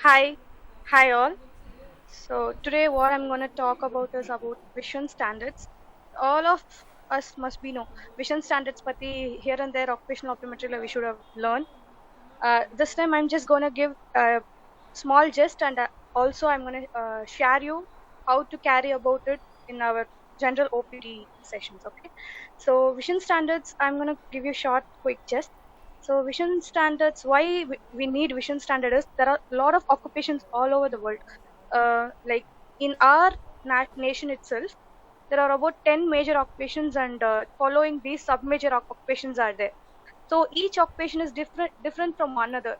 Hi, hi all. So today what I'm going to talk about is about vision standards. All of us must be know vision standards pati here and there occupational optometry we should have learned. This time I'm just going to give a small gist and also I'm going to share you how to carry about it in our general OPD sessions. Okay. So vision standards, I'm going to give you short, quick gist. So vision standards, why we need vision standard is there are a lot of occupations all over the world. Like in our nation itself, there are about 10 major occupations and following these sub-major occupations are there. So each occupation is different from one another.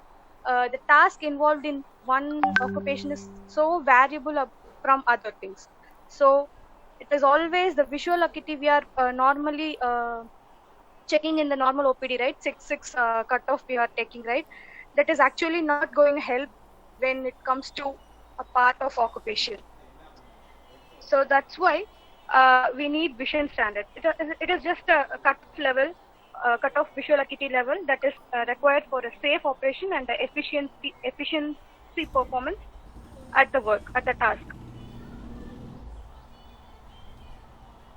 The task involved in one occupation is so variable from other things. So it is always the visual acuity we are normally checking in the normal OPD, right? 6 cutoff we are taking, right? That is actually not going to help when it comes to a part of occupation. So that's why we need vision standards. It is just a cutoff level, cutoff visual acuity level that is required for a safe operation and the efficiency performance at the work, at the task.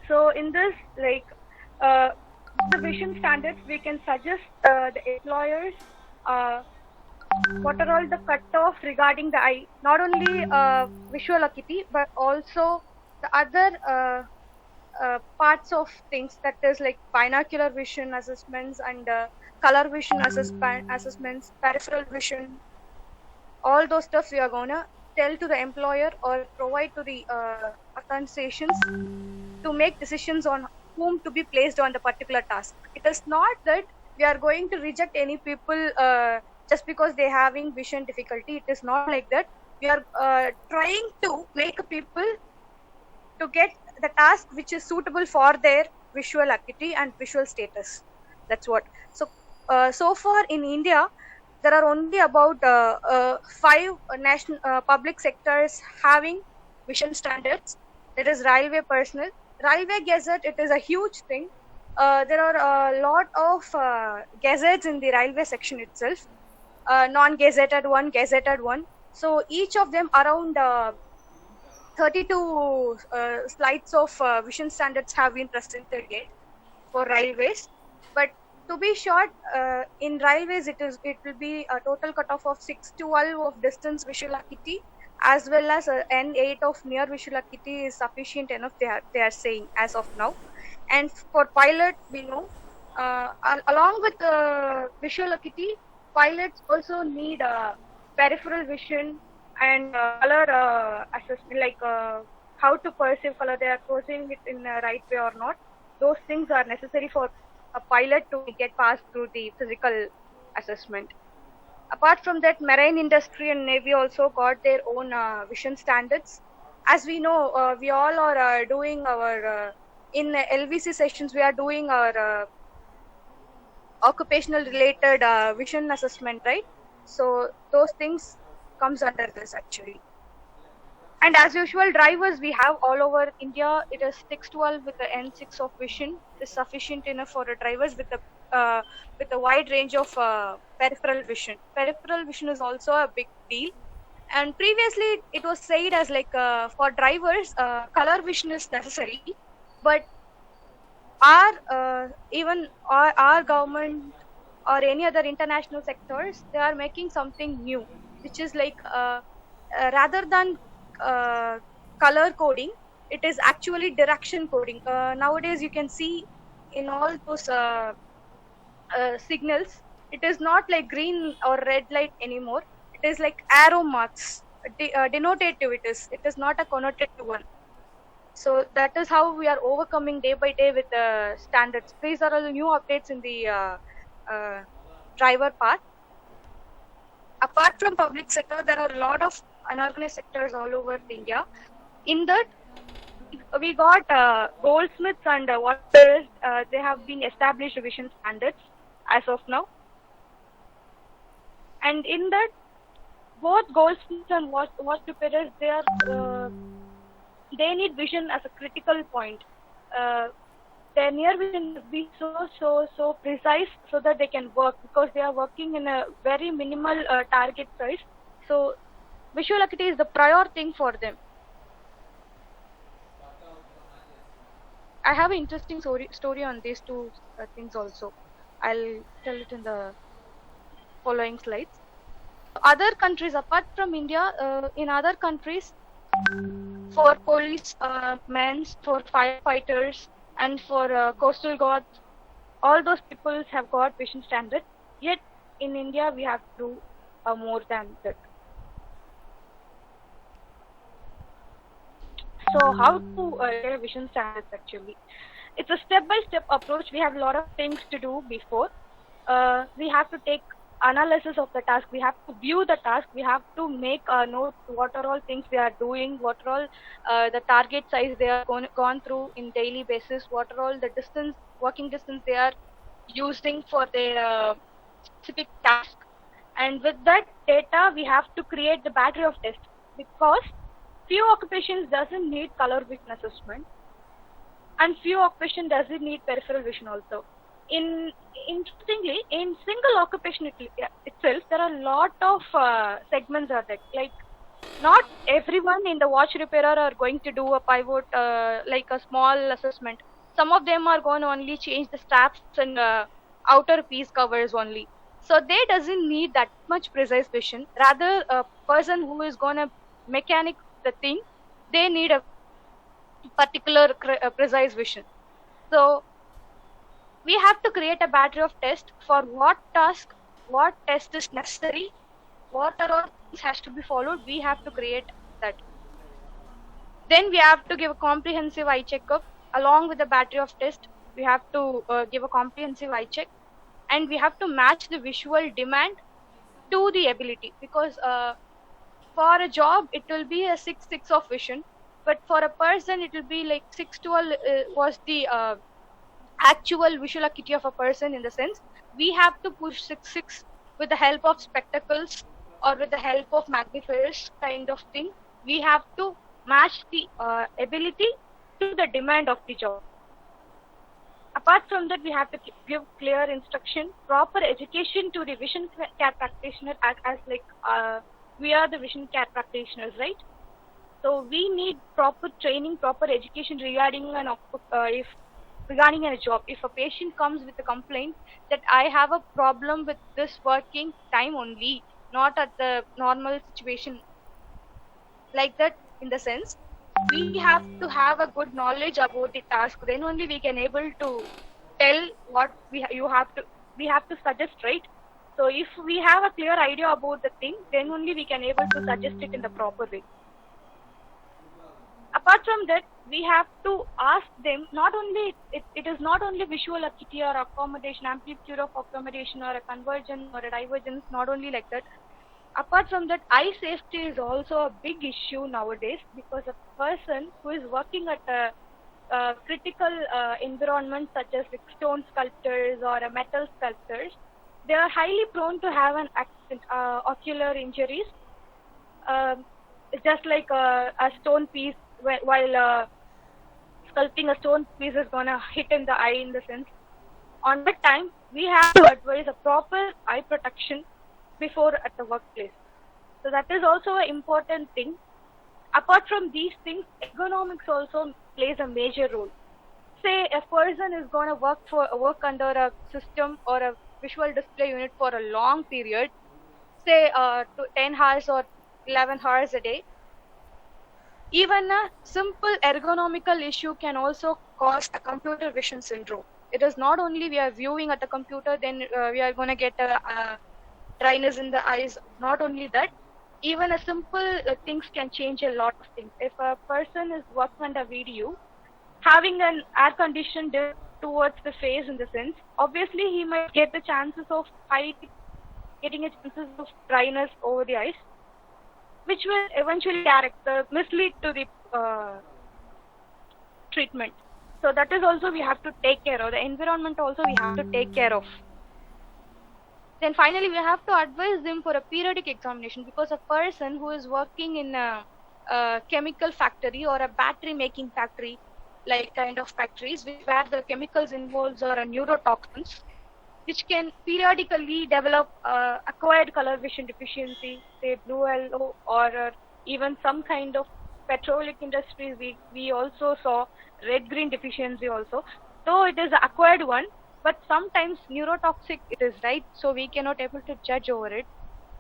So in this, like the vision standards, we can suggest the employers what are all the cutoff regarding the eye, not only visual acuity but also the other parts of things, that is like binocular vision assessments and color vision assessments, peripheral vision, all those stuff we are gonna tell to the employer or provide to the organizations to make decisions on whom to be placed on the particular task. It is not that we are going to reject any people just because they having vision difficulty. It is not like that. We are trying to make people to get the task which is suitable for their visual acuity and visual status. That's what. So so far in India, there are only about 5 national public sectors having vision standards. That is railway personnel, railway gazette. It is a huge thing. There are a lot of gazettes in the railway section itself, non-gazetted one, gazetted one. So each of them around 32 slides of vision standards have been presented yet for railways. But to be short, in railways it will be a total cutoff of 612 of distance visual acuity as well as N8 of near visual acuity is sufficient enough. They are saying as of now. And for pilot, we know along with visual acuity, pilots also need peripheral vision and color assessment, like how to perceive color, they are perceiving it in the right way or not. Those things are necessary for a pilot to get passed through the physical assessment. Apart from that, marine industry and navy also got their own vision standards. As we know, we all are doing our in LVC sessions, we are doing our occupational related vision assessment, right? So those things comes under this actually. And as usual, drivers we have all over India. It is 612 with the N6 of vision is sufficient enough for the drivers with a wide range of peripheral vision. Peripheral vision is also a big deal. And previously, it was said as like for drivers, color vision is necessary. But even our government or any other international sectors, they are making something new, which is like rather than color coding, it is actually direction coding. Nowadays, you can see in all those signals, it is not like green or red light anymore. It is like arrow marks, denotative. It is not a connotative one. So that is how we are overcoming day by day with the standards. These are all the new updates in the driver part. Apart from public sector, there are a lot of unorganized sectors all over India. In that, we got goldsmiths and watchmakers. They have been established vision standards as of now. And in that, both goldsmiths and watchmakers, they need vision as a critical point. Their near vision must be so precise so that they can work, because they are working in a very minimal target size. So visual acuity is the prior thing for them. I have an interesting story on these two things also. I'll tell it in the following slides. Other countries apart from India, in other countries, for police men, for firefighters, and for coastal guards, all those people have got vision standard. Yet in India, we have to do more than that. So how to get a vision standards actually? It's a step-by-step approach. We have a lot of things to do before. We have to take analysis of the task. We have to view the task. We have to make a note what are all things we are doing, what are all the target size they are gone through in daily basis, what are all the distance, working distance they are using for their specific task. And with that data, we have to create the battery of tests, because few occupations doesn't need color vision assessment, and few occupation doesn't need peripheral vision also. Interestingly, in single occupation itself, there are a lot of segments are there. Like, not everyone in the watch repairer are going to do a pivot, like a small assessment. Some of them are going to only change the straps and outer piece covers only. So they doesn't need that much precise vision. Rather, a person who is going to mechanic the thing, they need a particular precise vision. So we have to create a battery of tests for what task, what test is necessary, what are all things has to be followed. We have to create that. Then we have to give a comprehensive eye checkup along with the battery of tests. We have to give a comprehensive eye check, and we have to match the visual demand to the ability, because for a job it will be a 6 of vision, but for a person it will be like 612 was the actual visual acuity of a person. In the sense, we have to push 6 with the help of spectacles or with the help of magnifiers kind of thing. We have to match the ability to the demand of the job. Apart from that, we have to give clear instruction, proper education to the vision care practitioner, as like we are the vision care practitioners, right? So we need proper training, proper education regarding regarding a job. If a patient comes with a complaint that I have a problem with this working time only, not at the normal situation, like that, in the sense, we have to have a good knowledge about the task. Then only we can able to tell what we have to suggest, right? So if we have a clear idea about the thing, then only we can able to suggest it in the proper way. Apart from that, we have to ask them, not only it is not only visual acuity or accommodation, amplitude of accommodation or a convergence or a divergence, not only like that. Apart from that, eye safety is also a big issue nowadays, because a person who is working at a critical environment such as like stone sculptors or metal sculptors, they are highly prone to have an accident, ocular injuries. It's just like a stone piece, while sculpting a stone piece is gonna hit in the eye, in the sense. On that time, we have to advise a proper eye protection before at the workplace. So that is also an important thing. Apart from these things, ergonomics also plays a major role. Say a person is going to work under a system or a visual display unit for a long period, say 10 hours or 11 hours a day. Even a simple ergonomical issue can also cause a computer vision syndrome. It is not only we are viewing at the computer, then we are going to get a dryness in the eyes. Not only that, even a simple things can change a lot of things. If a person is working on a video, having an air condition towards the face, in the sense, obviously he might get the chances of getting a chances of dryness over the eyes, which will eventually mislead to the treatment. So that is also we have to take care of. The environment also we have to take care of. Then finally, we have to advise them for a periodic examination, because a person who is working in a chemical factory or a battery making factory, like kind of factories where the chemicals involved are neurotoxins, which can periodically develop acquired color vision deficiency, say blue yellow, or even some kind of petroleum industries. We also saw red green deficiency also. Though it is an acquired one, but sometimes neurotoxic it is, right? So we cannot able to judge over it.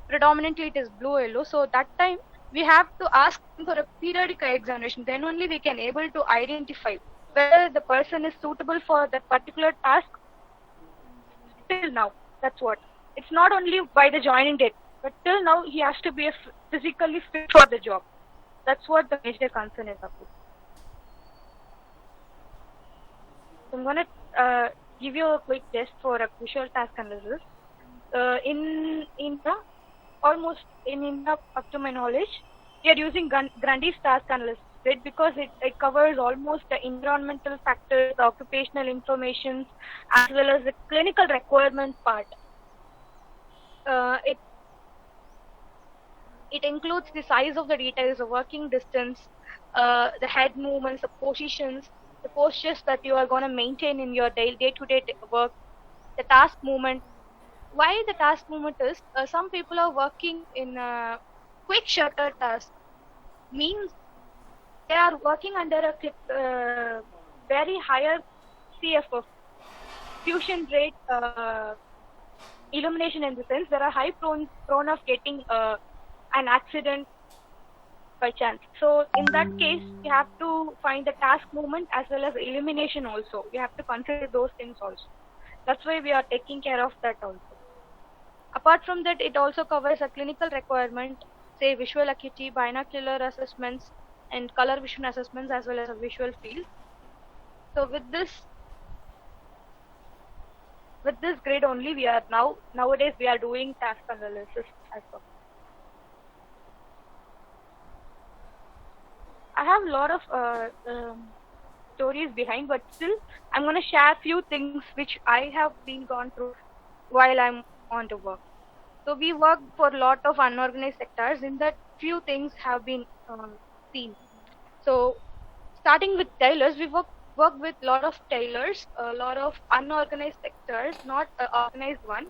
Predominantly it is blue yellow. So that time we have to ask for a periodic eye examination. Then only we can able to identify whether the person is suitable for that particular task till now. That's what. It's not only by the joining date, but till now he has to be physically fit for the job. That's what the major concern is about. So I'm gonna give you a quick test for a visual task analysis. In India, almost in India, up to my knowledge, we are using Grundy's task analysis, right? Because it covers almost the environmental factors, the occupational information, as well as the clinical requirement part. It includes the size of the details, the working distance, the head movements, the positions, the postures that you are going to maintain in your day-to-day work, the task movement. Why the task movement is, some people are working in a quick shutter task, means they are working under a very higher CFF, fusion rate, illumination, in the sense there are high prone of getting an accident by chance. So in that case, you have to find the task movement as well as illumination also. You have to consider those things also. That's why we are taking care of that also. Apart from that, it also covers a clinical requirement, say visual acuity, binocular assessments, and color vision assessments, as well as a visual field. So with this grade only, we are nowadays we are doing task analysis as well. I have a lot of stories behind, but still I'm going to share few things which I have been gone through while I'm on to work. So we work for a lot of unorganized sectors. In that, few things have been seen. So starting with tailors, we work with a lot of tailors, a lot of unorganized sectors, not an organized one.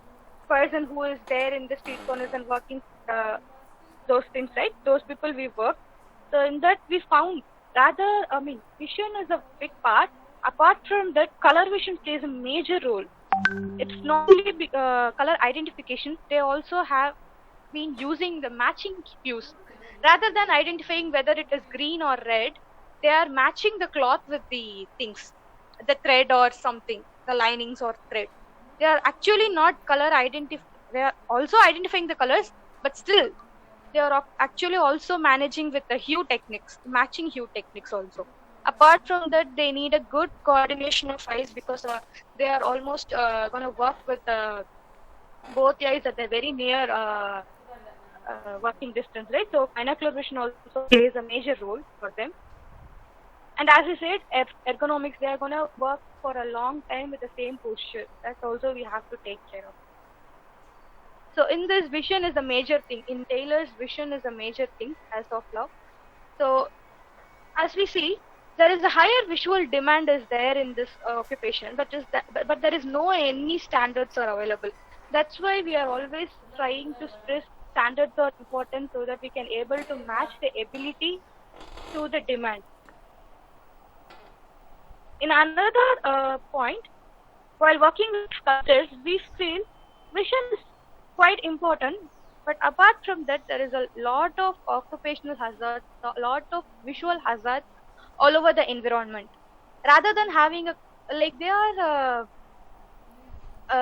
Person who is there in the street corners and working those things, right? Those people we work. So in that we found vision is a big part. Apart from that, color vision plays a major role. It's not only color identification, they also have been using the matching hues. Rather than identifying whether it is green or red, they are matching the cloth with the things, the thread or something, the linings or thread. They are actually not color they are also identifying the colors, but still they are actually also managing with the hue techniques, matching hue techniques also. Apart from that, they need a good coordination of eyes, because they are almost going to work with both eyes at a very near working distance, right? So binocular vision also plays a major role for them. And as I said, ergonomics, they are going to work for a long time with the same posture. That's also we have to take care of. So in this, vision is a major thing. In tailors, vision is a major thing as of now. So as we see, there is a higher visual demand is there in this occupation, but there is no any standards are available. That's why we are always trying to stress standards are important, so that we can able to match the ability to the demand. In another point, while working with sculptors, we feel vision is quite important. But apart from that, there is a lot of occupational hazards, a lot of visual hazards all over the environment. Rather than having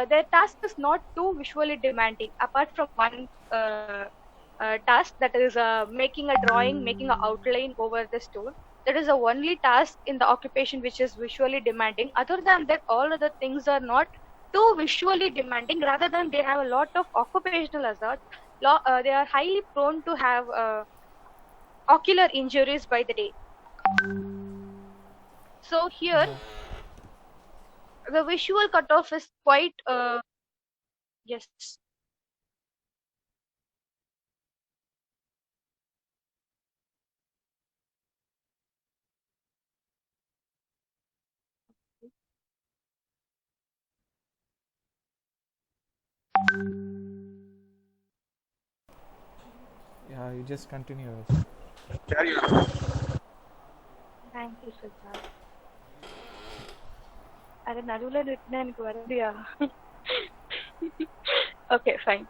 their task is not too visually demanding. Apart from one task, that is making a drawing, making an outline over the stone. That is the only task in the occupation which is visually demanding. Other than that, all other things are not too visually demanding. Rather than they have a lot of occupational hazards. They are highly prone to have ocular injuries by the day. So here, the visual cutoff is quite yes. Yeah, you just continue. Carry on. Thank you, Siddharth. அது நடுவுல நிறுத்தினா எனக்கு வரலையா? Okay, fine.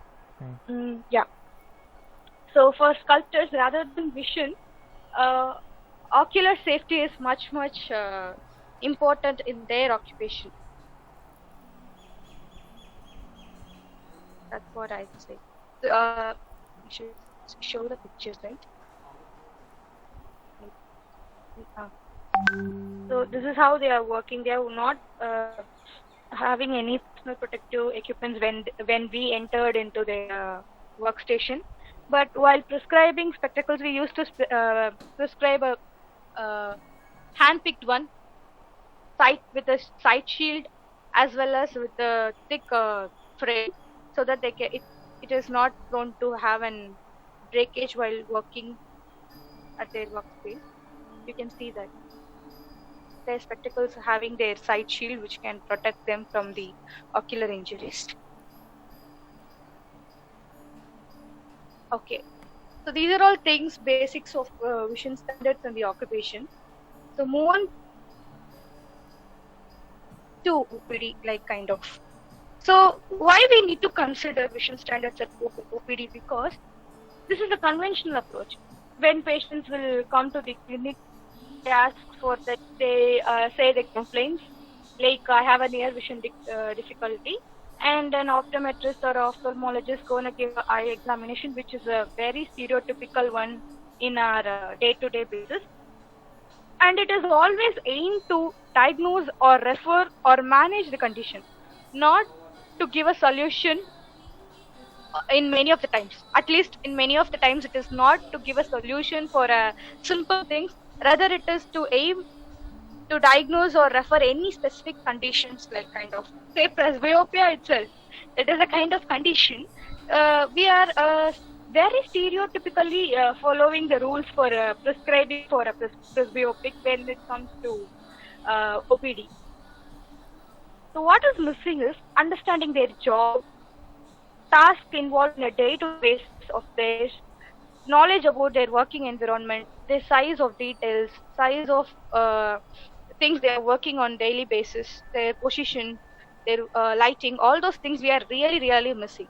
Yeah. So for sculptors, rather than vision, ocular safety is much important in their occupation. That's what I would say. You should show the pictures, right? So this is how they are working. They are not having any personal protective equipment when we entered into their workstation. But while prescribing spectacles, we used to prescribe a hand-picked one, with a sight shield as well as with a thick frame, so that it is not prone to have an breakage while working at their workspace. You can see that their spectacles having their sight shield, which can protect them from the ocular injuries. Okay, so these are all things, basics of vision standards and the occupation. So move on to OPD, like kind of. So why we need to consider vision standards at OPD? Because this is a conventional approach. When patients will come to the clinic, they ask for that, they say their complaints, like I have a near vision difficulty, and an optometrist or ophthalmologist going to give an eye examination, which is a very stereotypical one in our day-to-day basis. And it is always aimed to diagnose or refer or manage the condition, not to give a solution. In many of the times, at least in many of the times, it is not to give a solution for simple things. Rather, it is to aim to diagnose or refer any specific conditions, like kind of say presbyopia itself. It is a kind of condition. We are very stereotypically following the rules for prescribing for a presbyopic when it comes to OPD. So what is missing is understanding their job, task involved in a day-to-day basis of theirs, knowledge about their working environment, their size of details, size of things they are working on daily basis, their position, their lighting, all those things we are really missing.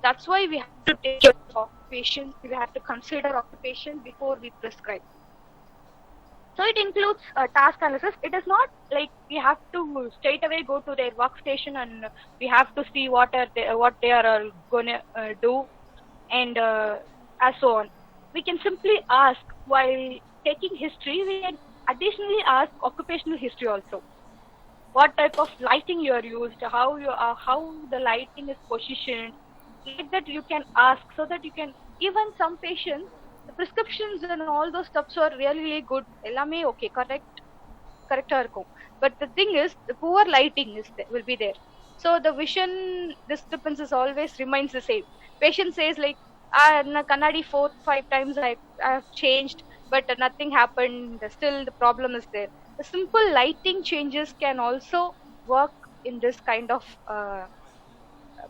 That's why we have to take care of occupation. We have to consider occupation before we prescribe. So it includes task analysis. It is not like we have to straight away go to their workstation and we have to see what they are going to do, and as so on. We can simply ask, while taking history, we can additionally ask occupational history also. What type of lighting you are used, how the lighting is positioned, like that you can ask, so that you can, even some patients, the prescriptions and all those stuffs are really good. Ellame okay, correct irukum. But the thing is, the poor lighting will be there. So the vision disturbances always remains the same. Patient says like, kannadi 4-5 times I have changed, but nothing happened. Still the problem is there. The simple lighting changes can also work in this kind of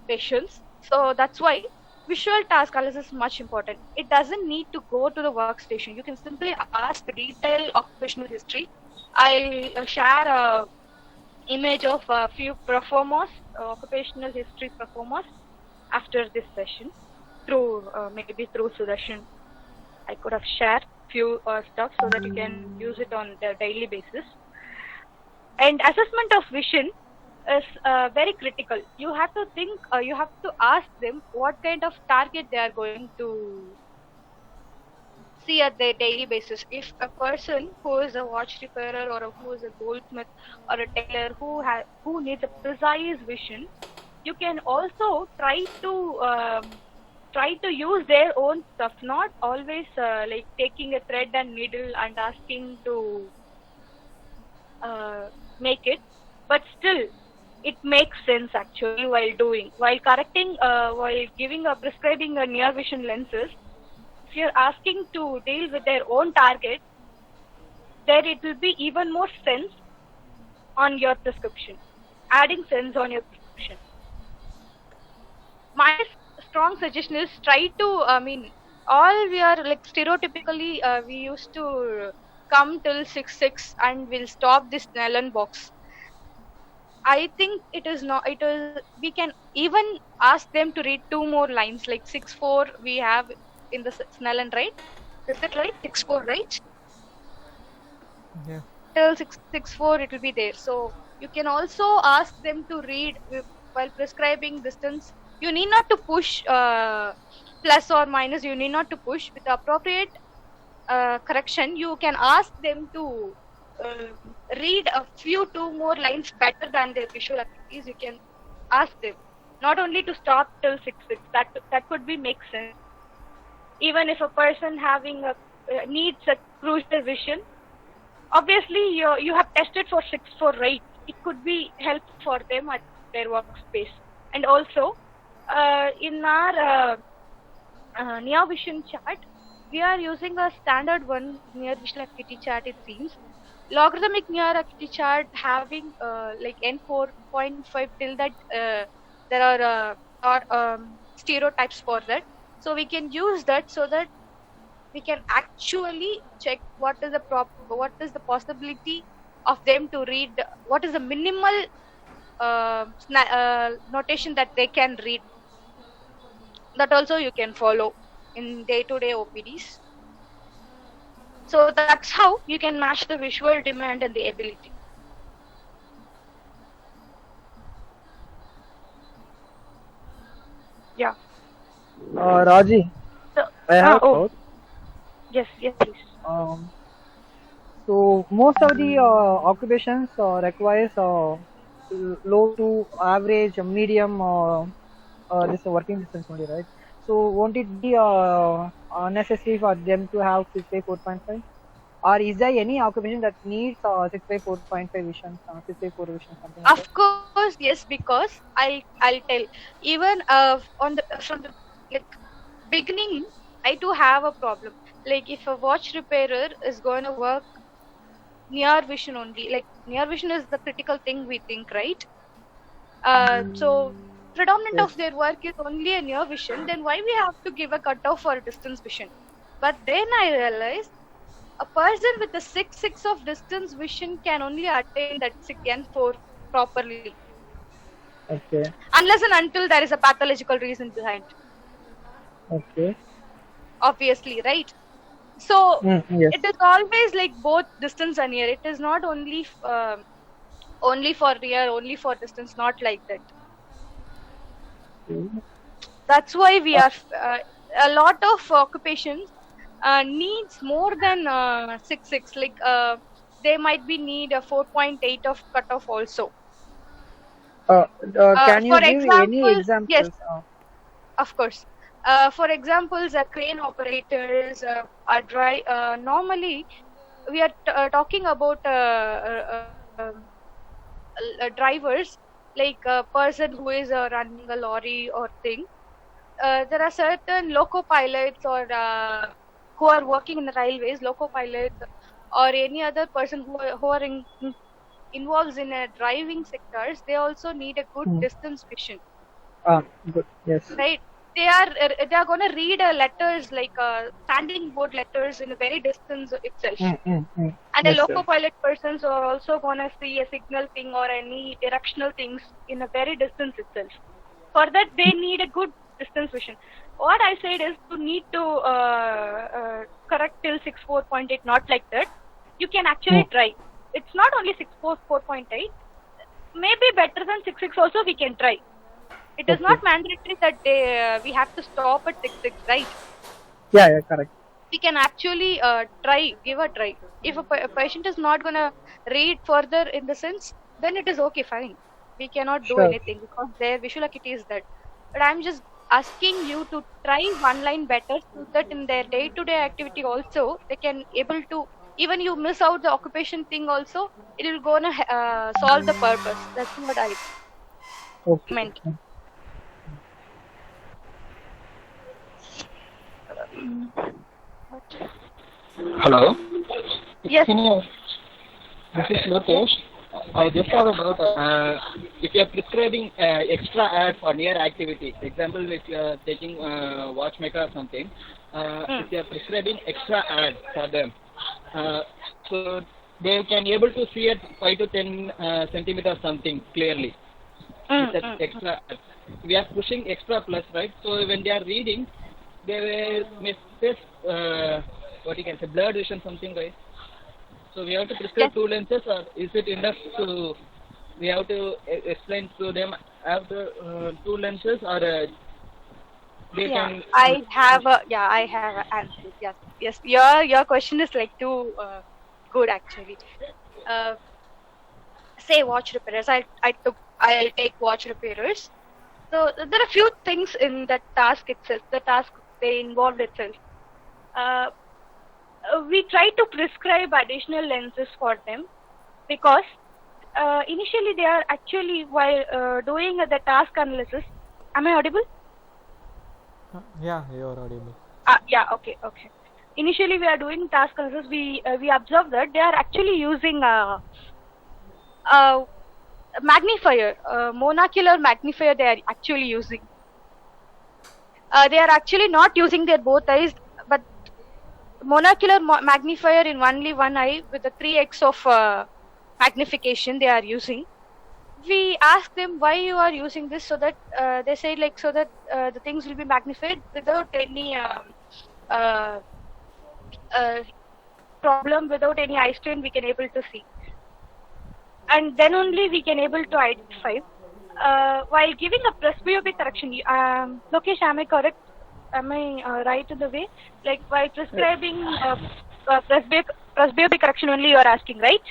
patients. So that's why visual task analysis is much important. It doesn't need to go to the workstation. You can simply ask the detailed occupational history. I'll share a image of a few performers, occupational history performers, after this session, through maybe through Sudarshan. I could have shared few stuff so that you can use it on the daily basis. And assessment of vision is very critical. You have to think, you have to ask them what kind of target they are going to see at their daily basis. If a person who is a watch repairer or who is a goldsmith or a tailor who needs a precise vision, you can also try to use their own stuff, not always like taking a thread and needle and asking to make it, but still it makes sense actually while correcting, while prescribing a near vision lenses. If you're asking to deal with their own target, then it will be even more sense on your prescription, adding sense on your prescription. my strong suggestion is try to, all we are like stereotypically we used to come till 6-6 and we'll stop this Snellen box. I think it is not, it is, we can even ask them to read 2 more lines, like 6-4 we have in the Snellen, right? Is that right? 6-4, right? Yeah. Till 6-4 it will be there. So you can also ask them to read while prescribing distance. You need not to push plus or minus, you need not to push. With the appropriate correction, you can ask them to read a few 2 more lines better than their visual activities. You can ask them not only to stop till 6-6, that could be make sense. Even if a person having a needs a crucial vision, obviously you have tested for 6-4, right? It could be helpful for them at their workspace. And also in our near vision chart, we are using a standard one near visual activity chart, it seems. Logarithmic near activity chart having like n4.5 till that there are stereotypes for that. So we can use that so that we can actually check what is the possibility of them to read, what is the minimal notation that they can read. That also you can follow in day-to-day OPDs. So that's how you can match the visual demand and the ability. Yeah. Raji, So, I have a thought. yes, please. So most of the occupations requires low to average, medium, this working distance only, right? So won't it be necessary for them to have 6x4.5? Or is there any occupation that needs 6x4.5 vision, 6x4 vision, something like Of course, yes, because I'll tell. Even from the beginning, I do have a problem. Like if a watch repairer is going to work near vision only, like near vision is the critical thing we think, right? So predominant of their work is only a near vision, then why we have to give a cutoff for distance vision? But then I realized a person with a 6-6 of distance vision can only attain that 6N4 properly. Okay. Unless and until there is a pathological reason behind. Okay. Obviously, right? So Yes. it is always like both distance and near. It is not only only for near, only for distance, not like that. That's why we are a lot of occupations needs more than 6-6. Like they might be need a 4.8 of cutoff also. Can you for give any example, examples? yes. Of course. For examples, crane operators are normally we are talking about drivers, like a person who is running a lorry or thing. There are certain loco pilots or who are working in the railways, loco pilots or any other person who are involved in driving sectors. They also need a good distance vision. Good. Yes. Right. They are going to read letters like standing board letters in a very distance itself. And Yes, a loco pilot persons are also going to see a signal thing or any directional things in a very distance itself. For that, they need a good distance vision. What I said is you need to correct till 6.4.8, not like that. You can actually try. It's not only 6.4.8. Maybe better than 6.6 also we can try. It is not mandatory that we have to stop at 6.6, right? Yeah, correct. We can actually give a try. If a patient is not going to read further in the sense, then it is okay, fine. We cannot do anything because their visual acuity is that. But I'm just asking you to try one line better so that in their day-to-day activity also, they can able to, even you miss out the occupation thing also, it will go to solve the purpose. That's what I meant. Hello. Yes. This is Lokesh. I just have a doubt. if you are prescribing extra ad for near activity, example, if you are taking watchmaker or something, if you are prescribing extra ad for them, so they can able to see at 5 to 10 centimeters something clearly. With that extra ad. We are pushing extra plus, right? So when they are reading, they will miss this, what you can say, blurred vision something, right? So we have to prescribe two lenses, or is it enough to, we have to explain to them after two lenses, or they can... I have an answer. Yes. Your question is like too good actually. Say watch repairers. I'll take watch repairers. So there are a few things in the task itself. The task they involved itself. We try to prescribe additional lenses for them because initially they are actually, while doing the task analysis. Am I audible? Yeah, you are audible. Okay. Initially we are doing task analysis. We observe that they are actually using a magnifier, monocular magnifier. They are actually using. They are actually not using their both eyes, but monocular magnifier in only one eye with the 3x of magnification they are using. We ask them why you are using this, so that they say like so that the things will be magnified without any problem, without any eye strain. We can able to see, and then only we can able to identify. While giving a presbyopic correction, Lokesh, am I correct? Am I right in the way? Like while prescribing presbyopic correction only, you are asking, right?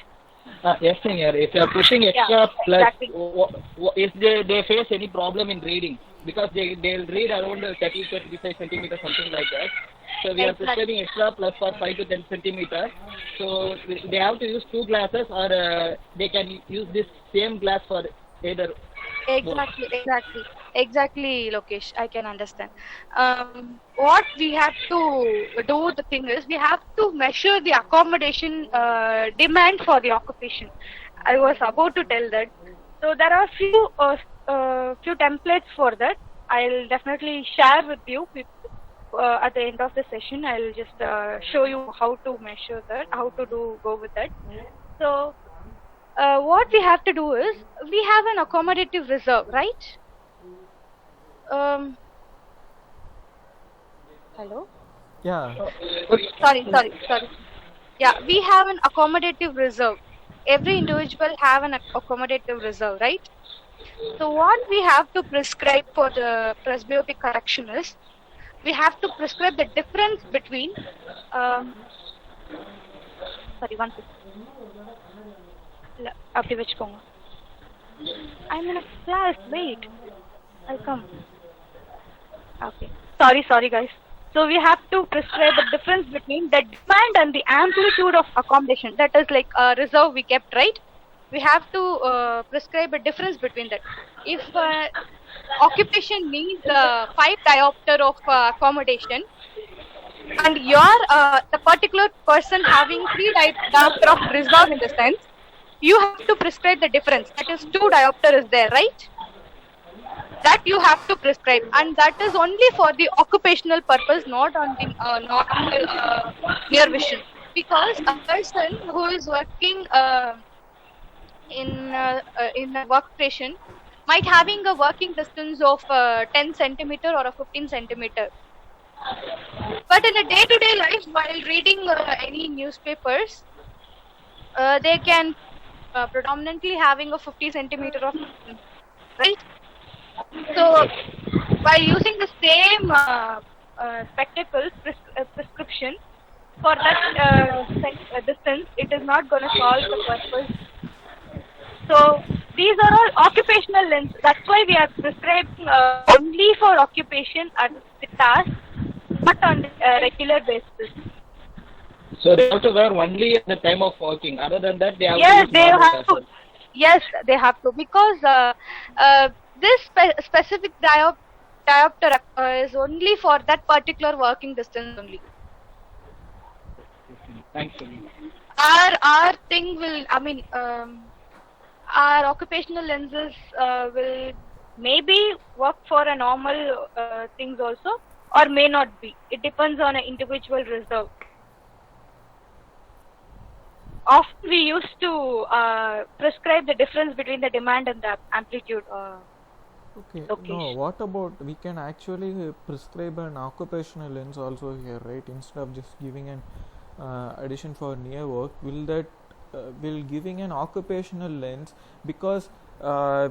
Yes, senior. If you are pushing extra plus, exactly. If they face any problem in reading, because they'll read around 30 to 35 centimeters, something like that. So we are prescribing extra plus for 5 to 10 centimeters. So they have to use two glasses, or they can use this same glass for either. Exactly, Lokesh. I can understand. What we have to do, the thing is, we have to measure the accommodation demand for the occupation. I was about to tell that. So there are few templates for that. I'll definitely share with you at the end of the session. I'll just show you how to measure that, how to go with that. So what we have to do is, we have an accommodative reserve, right? Hello? Yeah. Sorry. Yeah, we have an accommodative reserve. Every individual have an accommodative reserve, right? So what we have to prescribe for the presbyopic correction is, we have to prescribe the difference between sorry, one second. I'm in a class, wait. I'll come. Okay. Sorry guys. So we have to prescribe the difference between the demand and the amplitude of accommodation. That is like a reserve we kept, right? We have to prescribe a difference between that. If occupation needs 5 diopter of accommodation, and you're the particular person having 3 diopter of reserve in the sense, you have to prescribe the difference. That is 2 diopter is there, right? That you have to prescribe, and that is only for the occupational purpose, not on the near vision. Because a person who is working in a workstation might having a working distance of 10 centimeter or a 15 centimeter. But in a day-to-day life, while reading any newspapers, they can predominantly having a 50 centimeter of, right? So while using the same spectacles prescription for that distance, it is not going to solve the purpose. So these are all occupational lenses. That's why we are prescribing only for occupation at the task, not on a regular basis. So they have to wear only at the time of working. Other than that, they have yes, to they have to. Yes, they have to, because this specific diopter is only for that particular working distance only. Thanks. Our thing will, our occupational lenses will maybe work for a normal things also, or may not be. It depends on an individual reserve. Often we used to prescribe the difference between the demand and the amplitude. Okay. No, Location. what about we can actually prescribe an occupational lens also here, right? Instead of just giving an addition for near work, will giving an occupational lens, because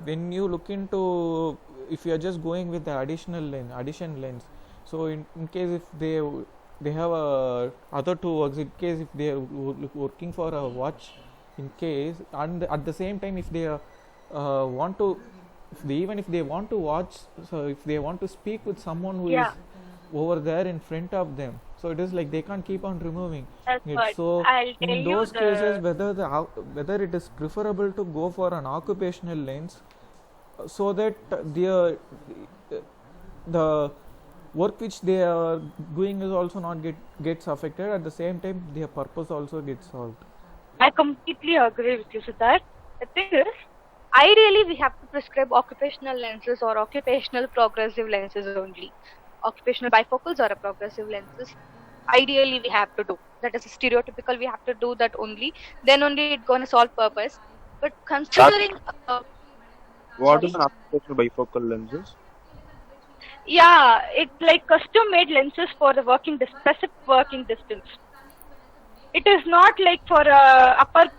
when you look into, if you are just going with the addition lens, so in case if they have other two works, in case if they are working for a watch, in case, and at the same time if they want to, even if they want to watch, so if they want to speak with someone who Yeah. is over there in front of them, so it is like they can't keep on removing That's it. what So I'll tell in you. those cases, whether it is preferable to go for an occupational lens, so that the work which they are doing is also not gets affected, at the same time their purpose also gets solved. I completely agree with you, Siddharth. The thing is, ideally we have to prescribe occupational lenses or occupational progressive lenses only. Occupational bifocals or a progressive lenses. Ideally we have to do. That is stereotypical, we have to do that only. Then only it's gonna solve purpose. But considering What is sorry? an occupational bifocal lenses? Yeah, it's like custom made lenses for the specific working distance. It is not like for upper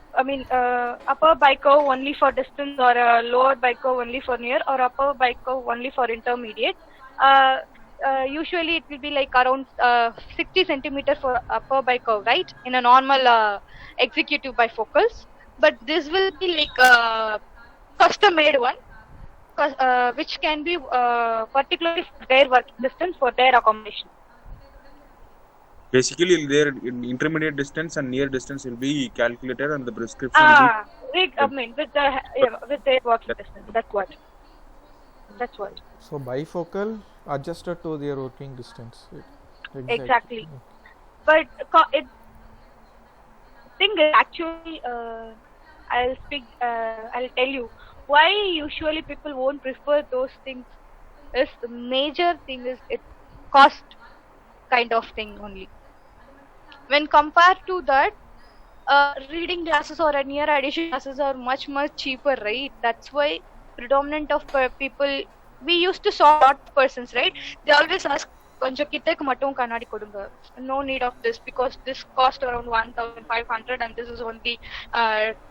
bico only for distance, or a lower bico only for near, or upper bico only for intermediate. Usually it will be like around 60 centimeter for upper bico, right? In a normal executive bifocals. But this will be like a custom made one, which can be particularly for their working distance, for their accommodation. Basically, their intermediate distance and near distance will be calculated, and the prescription will be. With their working distance. That's what. So bifocal adjusted to their working distance. Exactly. But thing is actually, I'll tell you why usually people won't prefer those things. Is the major thing is it cost kind of thing only. When compared to that, reading glasses or a near addition glasses are much cheaper, right? That's why predominant of people, we used to saw a lot of persons, right? They always ask, "Konja kittek mattum kannadi kodunga." No need of this, because this cost around 1,500 and this is only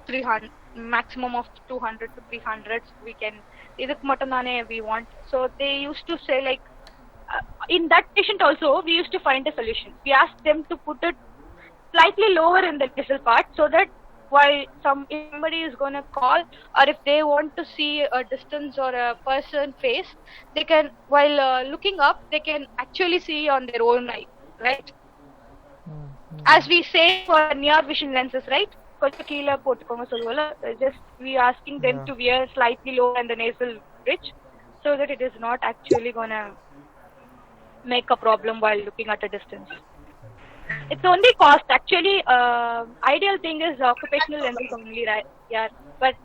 300, maximum of 200 to 300. We can iduk mattum dane we want. So they used to say like, in that patient also we used to find a solution. We asked them to put it slightly lower in the distal part, so that while somebody is going to call, or if they want to see a distance or a person face, they can, while looking up, they can actually see on their own eye, right? As we say for near vision lenses, right? Just we asking them to wear slightly lower in the nasal bridge, so that it is not actually gonna make a problem while looking at a distance. It's only cost. Actually, ideal thing is occupational lenses only, right? Yeah, but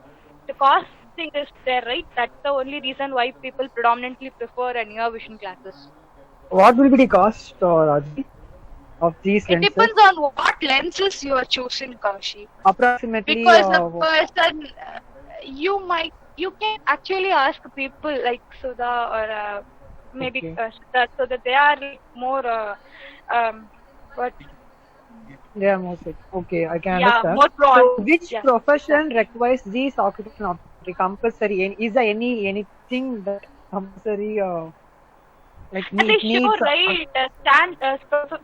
the cost thing is there, right? That's the only reason why people predominantly prefer a near vision glasses. What will be the cost, Raji, of these It lenses? depends on what lenses you are choosing, Kaushi. Approximately. Because the person, you can actually ask people like Sudha or maybe Siddharth, so that they are more what? They are more sick. Okay, I can Yeah, understand. more prone. So, which Yeah. profession requires these occupational optometry compulsory? Is there anything that compulsory? Like As I showed, right,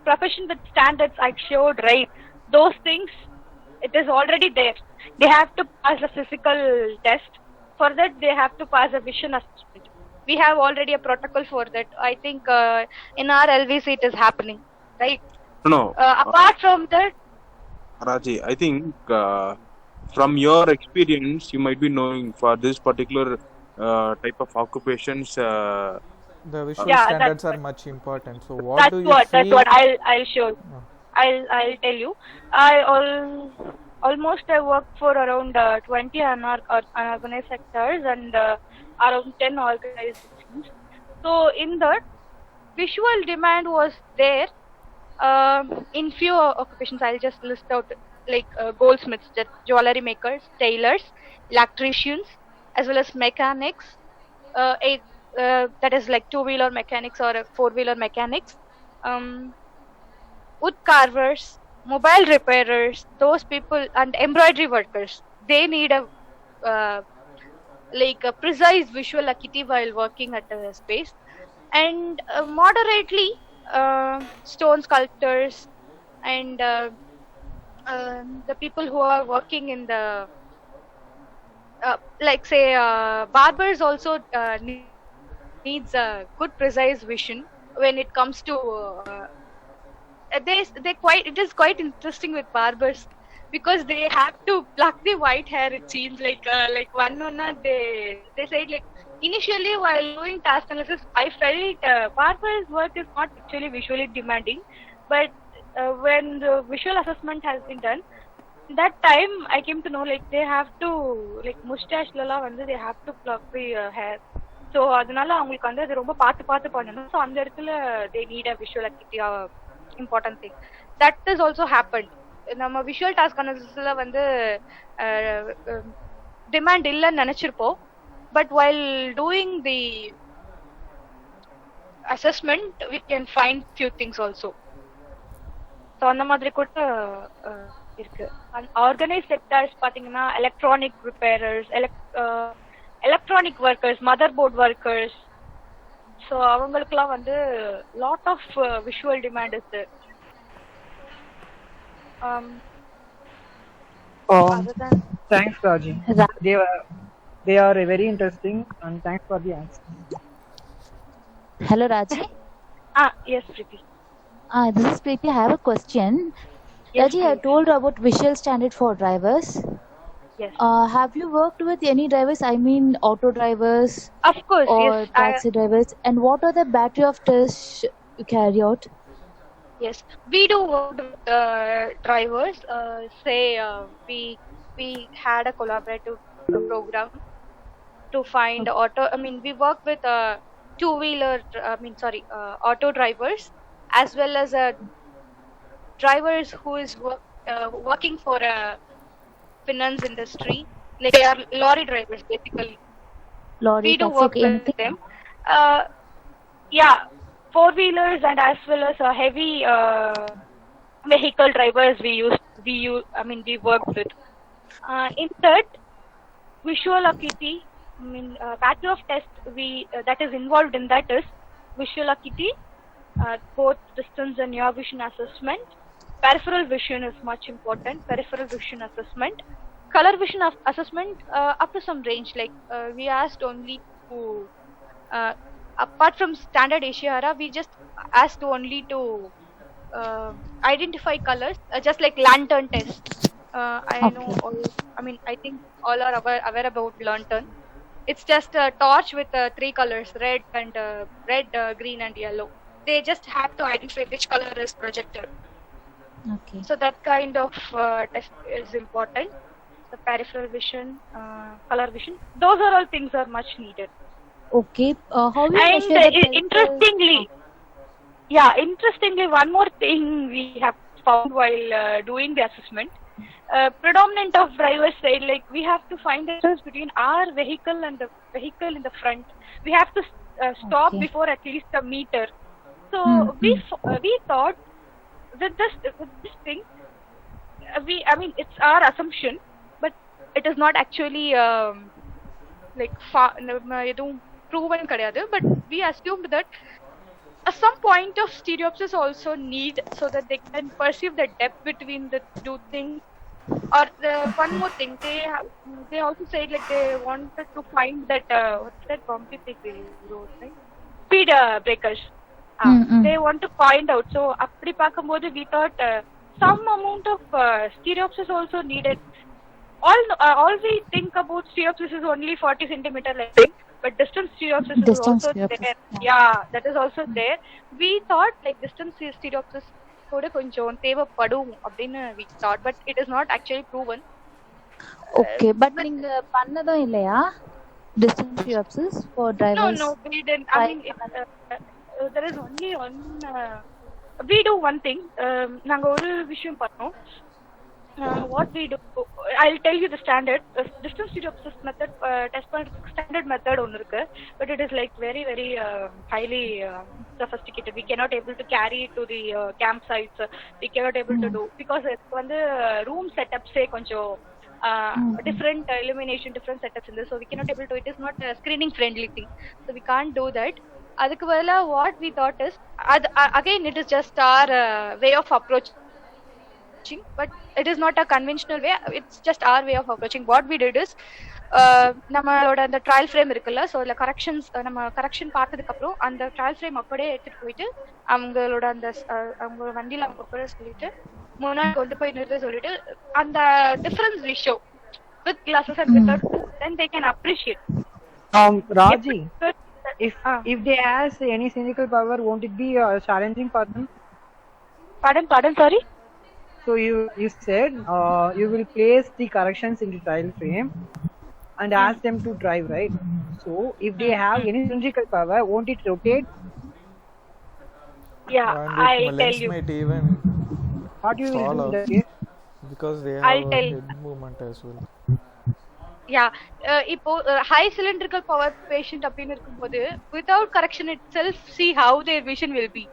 profession with standards I showed, right, those things, it is already there. They have to pass a physical test. For that, they have to pass a vision assessment. We have already a protocol for that. I think in our LVC it is happening, right? No. Apart from that, Raji, I think from your experience, you might be knowing for this particular type of occupations. The visual Yeah, standards that's are much important. So what that's do you what feel? I'll show. I'll tell you. almost I worked for around 20 unorganized sectors and around 10 organizations. So in that, visual demand was there in few occupations. I'll just list out like goldsmiths, jewelry makers, tailors, electricians, as well as mechanics. That is like two-wheeler mechanics or four-wheeler mechanics. Wood carvers, mobile repairers, those people, and embroidery workers. They need a like a precise visual acuity while working at a space. And moderately, stone sculptors and the people who are working in the like say barbers also needs a good precise vision when it comes to it is quite interesting with barbers because they have to pluck the white hair. It seems like one they said like initially while doing task analysis I felt barber's work is not actually visually demanding, but when the visual assessment has been done, that time I came to know like they have to like mustache lala வந்து they have to pluck the hair. So அதனால அவங்களுக்கு வந்து அது ரொம்ப பார்த்து பண்ணணும். So அந்த இடத்துல they need a visual acuity important thing. That is also happened. நம்ம visual task analysisல வந்து demand இல்லன்னு நினைச்சிருப்போம், but while doing the assessment we can find few things also. So அந்த மாதிரி கூட இருக்கு. Organized sectors பாத்தீங்கன்னா electronic repairers, electronic workers, motherboard workers. So அவங்களுக்குலாம் வந்து lot of visual demand is there. Other than Thanks, Raji. They are very interesting, and thanks for the answer. Hello, Raji. Yes, Preeti. This is Preeti. I have a question. Yes, Raji, I told about visual standard for drivers. Yes. Have you worked with any drivers? I mean, auto drivers Of course, or yes. taxi drivers? And what are the battery of tests you carry out? Yes, we do work with drivers. Say we had a collaborative program to find auto. I mean, we work with two-wheeler. Auto drivers as well as drivers who is working for a finance industry. Like they are lorry drivers basically. Lorry, We do taxi, work with anything? them. Yeah, four-wheelers and as well as heavy vehicle drivers we work with. In that, visual acuity, battery of test that is involved in that is visual acuity, both distance and near vision assessment. Peripheral vision is much important. Peripheral vision assessment, color vision assessment up to some range. Like we asked only to apart from standard ASIARA, we just asked only to identify colors, just like lantern test. I think all are aware about lantern. It's just a torch with three colors: red, green, and yellow. They just have to identify which color is projected. Okay. So that kind of test is important. The peripheral vision, color vision, those are all things are much needed. Okay. How you And measure the interestingly, one more thing we have found while doing the assessment. Predominant of drivers say like we have to find the difference between our vehicle and the vehicle in the front. We have to stop Okay. before at least a meter. So we thought with this thing, it's our assumption, but it is not actually proven kadayadu, but we assumed that some point of stereopsis also need so that they can perceive the depth between the two things. Or one more thing, they also said like they wanted to find that what's that bumpy thing they wrote, right? Speed breakers. They want to find out. So appadi paakumbodhu we thought some amount of stereopsis also needed. All we think about stereopsis is only 40 centimeter length, but distance stereopsis is also there. Yeah, that is also there. We thought like distance stereopsis கூட கொஞ்சம் தேவைப்படும் அப்படின்னு we thought, but it is not actually proven. Okay, but நீங்க பண்ணதும் இல்லையா distance diopsis for drivers? No, we didn't. I mean, there is only one. We do one thing. நாங்க ஒரு விஷயம் பண்ணோம். What we do, I'll tell you the standard distance diopsis method. Test பண்றதுக்கு standard method ஒன்னு இருக்கு, but it is like very highly sophisticated. We cannot able to carry it to the campsites. We cannot able to do because it's வந்து room setups கொஞ்சம் different illumination, different setups in this, so we cannot able to. It is not a screening friendly thing, so we can't do that. அதுக்கு பதிலா what we thought is again it is just our way of approaching, but it is not a conventional way. It's just our way of approaching. What we did is நம்மளோட அந்த trial frame இருக்குல்ல, so அதில் corrections நம்ம correction பார்த்ததுக்கு அப்புறம் அந்த trial frame அப்படியே எடுத்துட்டு போயிட்டு அவங்களோட அந்த அவங்க வண்டியில் அவங்க கூட சொல்லிட்டு முன்னாடி கொண்டு போய் நிறுத்த சொல்லிட்டு அந்த difference we show with glasses and without, then they can appreciate. Raji, if they ask any cynical power, won't it be challenging for them? Pardon, sorry. So you said you will place the corrections in the trial frame and ask them to drive, right? So if they have any cylindrical power, won't it rotate? Yeah, I tell you. Might even What you will fall do in off that case? because they I'll have tell. head movement as well. Yeah, இப்போ high cylindrical power patient அப்படின்னு இருக்கும்போது without correction itself, see how their vision will be.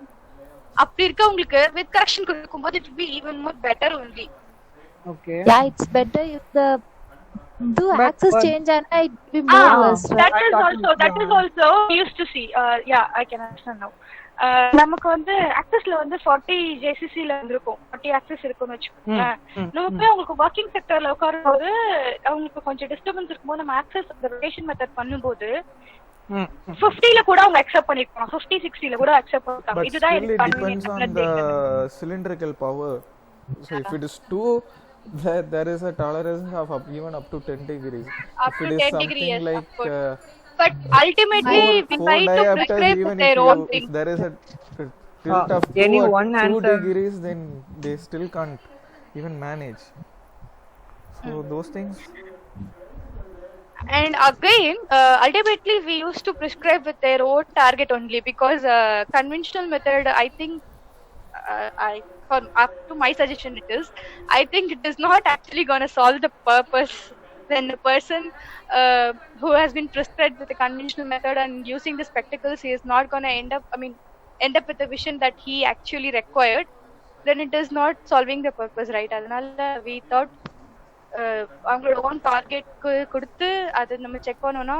அப்படி இருக்க உங்களுக்கு with correction கொடுக்கும்போது it will be even more better only. Okay. Yeah, it's better if the axis change and it will be more worse, right? That is also used to see. Yeah, I can understand now. நமக்கு வந்து ஆக்சஸ்ல வந்து 40 JCC ல இருக்கும், 40 access இருக்கும்னு வச்சுக்கோங்க. நம்ம போய் அவங்களுக்கு ஒர்க்கிங் செக்டர்ல உட்காரும்போது அவங்களுக்கு கொஞ்சம் டிஸ்டர்பன்ஸ் இருக்கும்போது நம்ம ஆக்சஸ் ரொட்டேஷன் மெத்தட் பண்ணும்போது 50 ல கூட அவங்க அக்செப்ட் பண்ணிருக்காங்க, 50 60 ல கூட அக்செப்ட் பண்ணிருக்காங்க. But இதுதான் still எனக்கு it depends on the cylindrical power. So if it is 2, there is a tolerance of even up to 10 degrees. Up If to it is 10 something degrees, yes, like of course. But ultimately we try to diopters, prescribe even their if own thing. if there is a tilt of any 2 one 2 answer. degrees, then they still can't even manage. So those things. And again, ultimately we used to prescribe with their own target only, because conventional method, I think, up to my suggestion it is, I think it is not actually going to solve the purpose. Then the person who has been prescribed with the conventional method and using the spectacles, he is not going to end up with the vision that he actually required. Then it is not solving the purpose, right? Adanaala we thought அவங்களோட own target கொடுத்து அது நம்ம check பண்ணோம்னா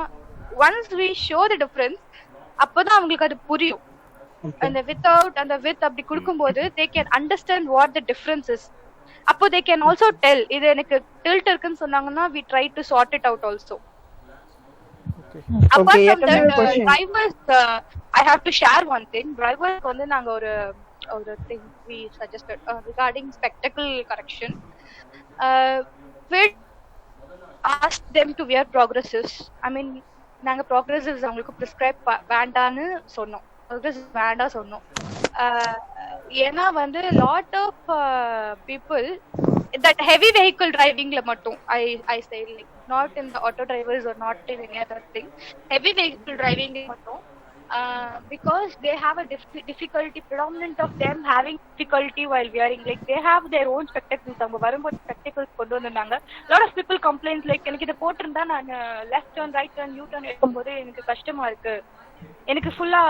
once we show the difference அப்போதான் அவங்களுக்கு அது புரியும். அந்த வித்தவுட் அந்த வித் அப்படி கொடுக்கும்போது they can understand what the difference is. அப்போ தே கேன் ஆல்சோ டெல் இது எனக்கு டில்ட் இருக்குன்னு சொன்னாங்கன்னா we try to sort it out also. Apart from that, drivers, I have to share one thing. Drivers வந்து நாங்க ஒரு thing we suggested regarding spectacle correction. We asked them to wear progressives. I mean, நாங்க progressives அவங்களுக்கு prescribe வேண்டான்னு சொன்னோம். progressives வேண்டாம் சொன்னோம். ஏன்னா வந்து lot of people that heavy vehicle driving la mattum I say, like, not in the auto drivers or not in any other thing, heavy vehicle driving la mattum, because they have a difficulty, predominant of them having difficulty while wearing, like they have their own spectacles. அவங்க வரும்போது spectacles கொண்டு வந்தாங்க. lot of people complains like எனக்கு இத போட்டுருந்தா நான் left turn right turn u turn எடுக்கும்போது எனக்கு கஷ்டமா இருக்கு, எனக்கு ஃபுல்லா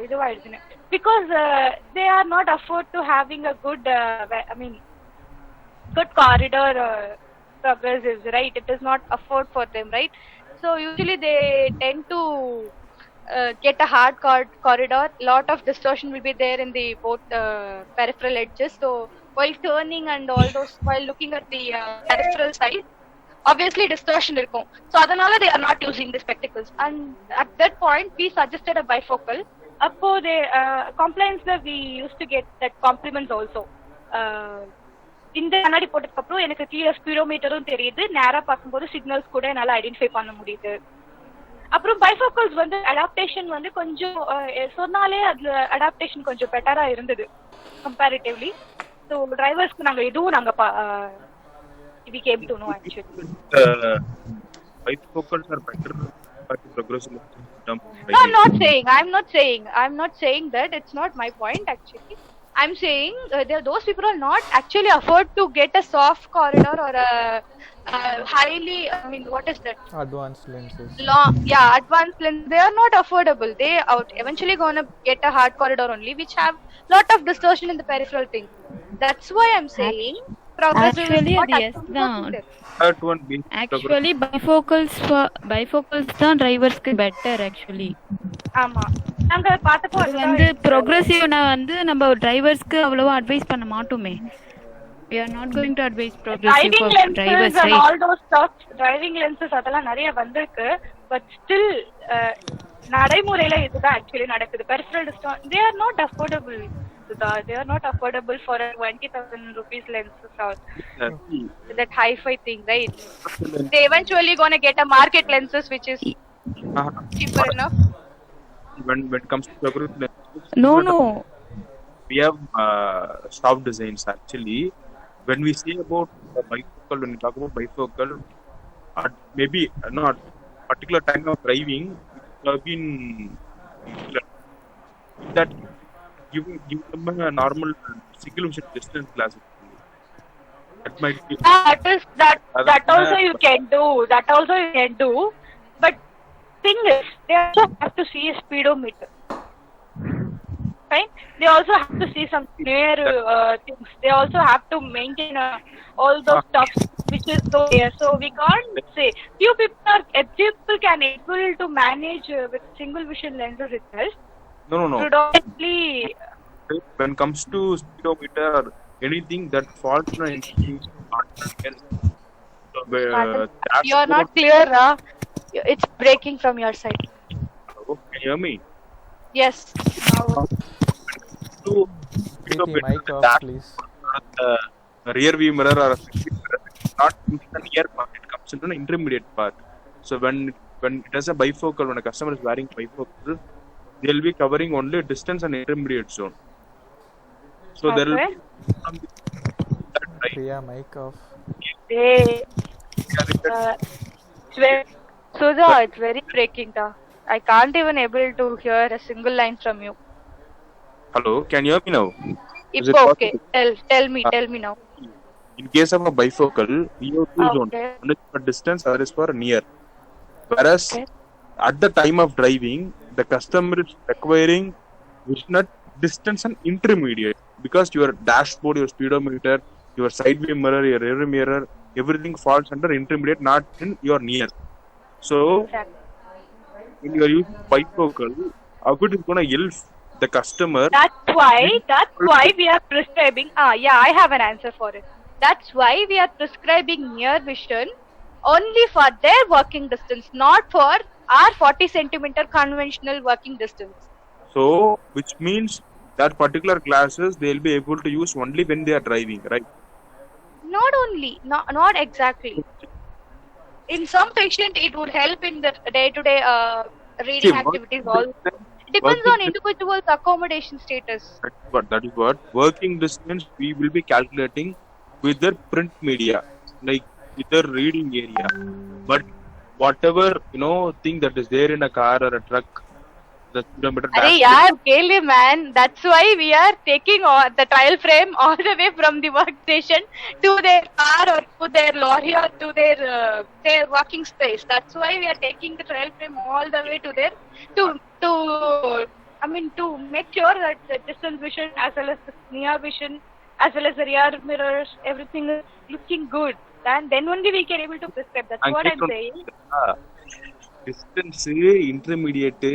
இதுவாயிடுதுன்னு, because they are not afford to having a good good corridor progressives, right? It is not afford for them, right? So usually they tend to get a hard corridor. Lot of distortion will be there in the both peripheral edges, so while turning and all those, while looking at the peripheral side, obviously distortion irukum. So adanala they are not using the spectacles, and at that point we suggested a bifocal. Appo they complaints that we used to get that compliments also. இந்த கண்ணாடி போட்டதுக்கு அப்புறம் எனக்கு கீழே ஸ்பீடோமீட்டரும் தெரியுது, நேரா பார்க்கும்போது signals கூட என்னால ஐடென்டிஃபை பண்ண முடியுது அப்புறம் பைஃபோக்கல்ஸ் வந்து அடாப்டேஷன் வந்து கொஞ்சம் சொன்னாலே அதுல அடாப்டேஷன் கொஞ்சம் பெட்டரா இருந்தது கம்பேரிட்டிவ்லி. ஸோ டிரைவர்ஸ்க்கு நாங்க இதுவும் நாங்க we came to know actually. Bifocals are better for progressive term. No, I'm not saying that. It's not my point actually. I'm saying those people are not actually afford to get a soft corridor or a highly, I mean, what is that? Advanced lenses. Advanced lens. They are not affordable. They are eventually gonna get a hard corridor only, which have lot of distortion in the peripheral thing. That's why I'm saying progressive is not actually Third one being Actually bifocals தான் டிரைவர்ஸ்க்கு better actually. ஆமா, நாங்க பார்த்தப்போ அது வந்து ப்ரோக்ரசிவ்னா வந்து நம்ம டிரைவர்ஸ்க்கு அவ்வளவா advice பண்ண மாட்டோமே. We are not going to advise progressive driving for lenses drivers, and right? all those stuff. Driving lenses அதெல்லாம் நிறைய வந்திருக்கு. But still நடைமுறையில இதுதான் actually நடக்குது. Peripheral distance, they are not affordable. They are not affordable for a 20,000 rupees lenses or that hi-fi thing, right? They eventually gonna get a market lenses which is cheaper enough. when it comes to progressive lenses, No. we have soft designs actually. When we say about bifocal, when we talk about bifocal, maybe not particular time of driving, we have been that give them a normal single vision distance glasses. That might be That also you can do. But thing is, they also have to see a speedometer. Right? They also have to see some clear things. They also have to maintain all those stuff which is there. So we can't say few people can able to manage with single vision lenses itself. No. Predominantly, when it comes to speedometer or anything that falls in you are not clear, it's breaking from your side. Oh, can you hear me? Yes. Mic off, please. Rear view mirror or not the near part, it comes into an intermediate part. So when it has a bifocal, when a customer is wearing bifocal, they will be covering only distance and intermediate zone. So there will be Priya, mic off. Sudha, it's very breaking. I can't even able to hear a single line from you. Hello, can you hear me now? It's okay. Tell me now. In case of a bifocal, we have two zones. One is for distance, other is for near. Whereas at the time of driving, the customer is requiring vision at distance and intermediate, because your dashboard, your speedometer, your side view mirror, your rear mirror, everything falls under intermediate, not in your near. So when you are using bifocal, how good is going to help the customer? That's why we are prescribing. I have an answer for it. That's why we are prescribing near vision only for their working distance, not for our 40 centimeter conventional working distance. So which means that particular glasses they will be able to use only when they are driving, right? Not exactly. In some patient it would help in the day-to-day reading activities. All depends on individual's accommodation status. That is what working distance we will be calculating with their print media, like with their reading area. But whatever thing that is there in a car or a truck, the speedometer. Man, that's why we are taking the trial frame all the way from the workstation to their car or to their lorry or to their working space. That's why we are taking the trial frame all the way to there to make sure that the distance vision as well as the near vision as well as the rear mirrors, everything is looking good. And then only we can able to prescribe. That's what I'm saying. Distance, intermediate,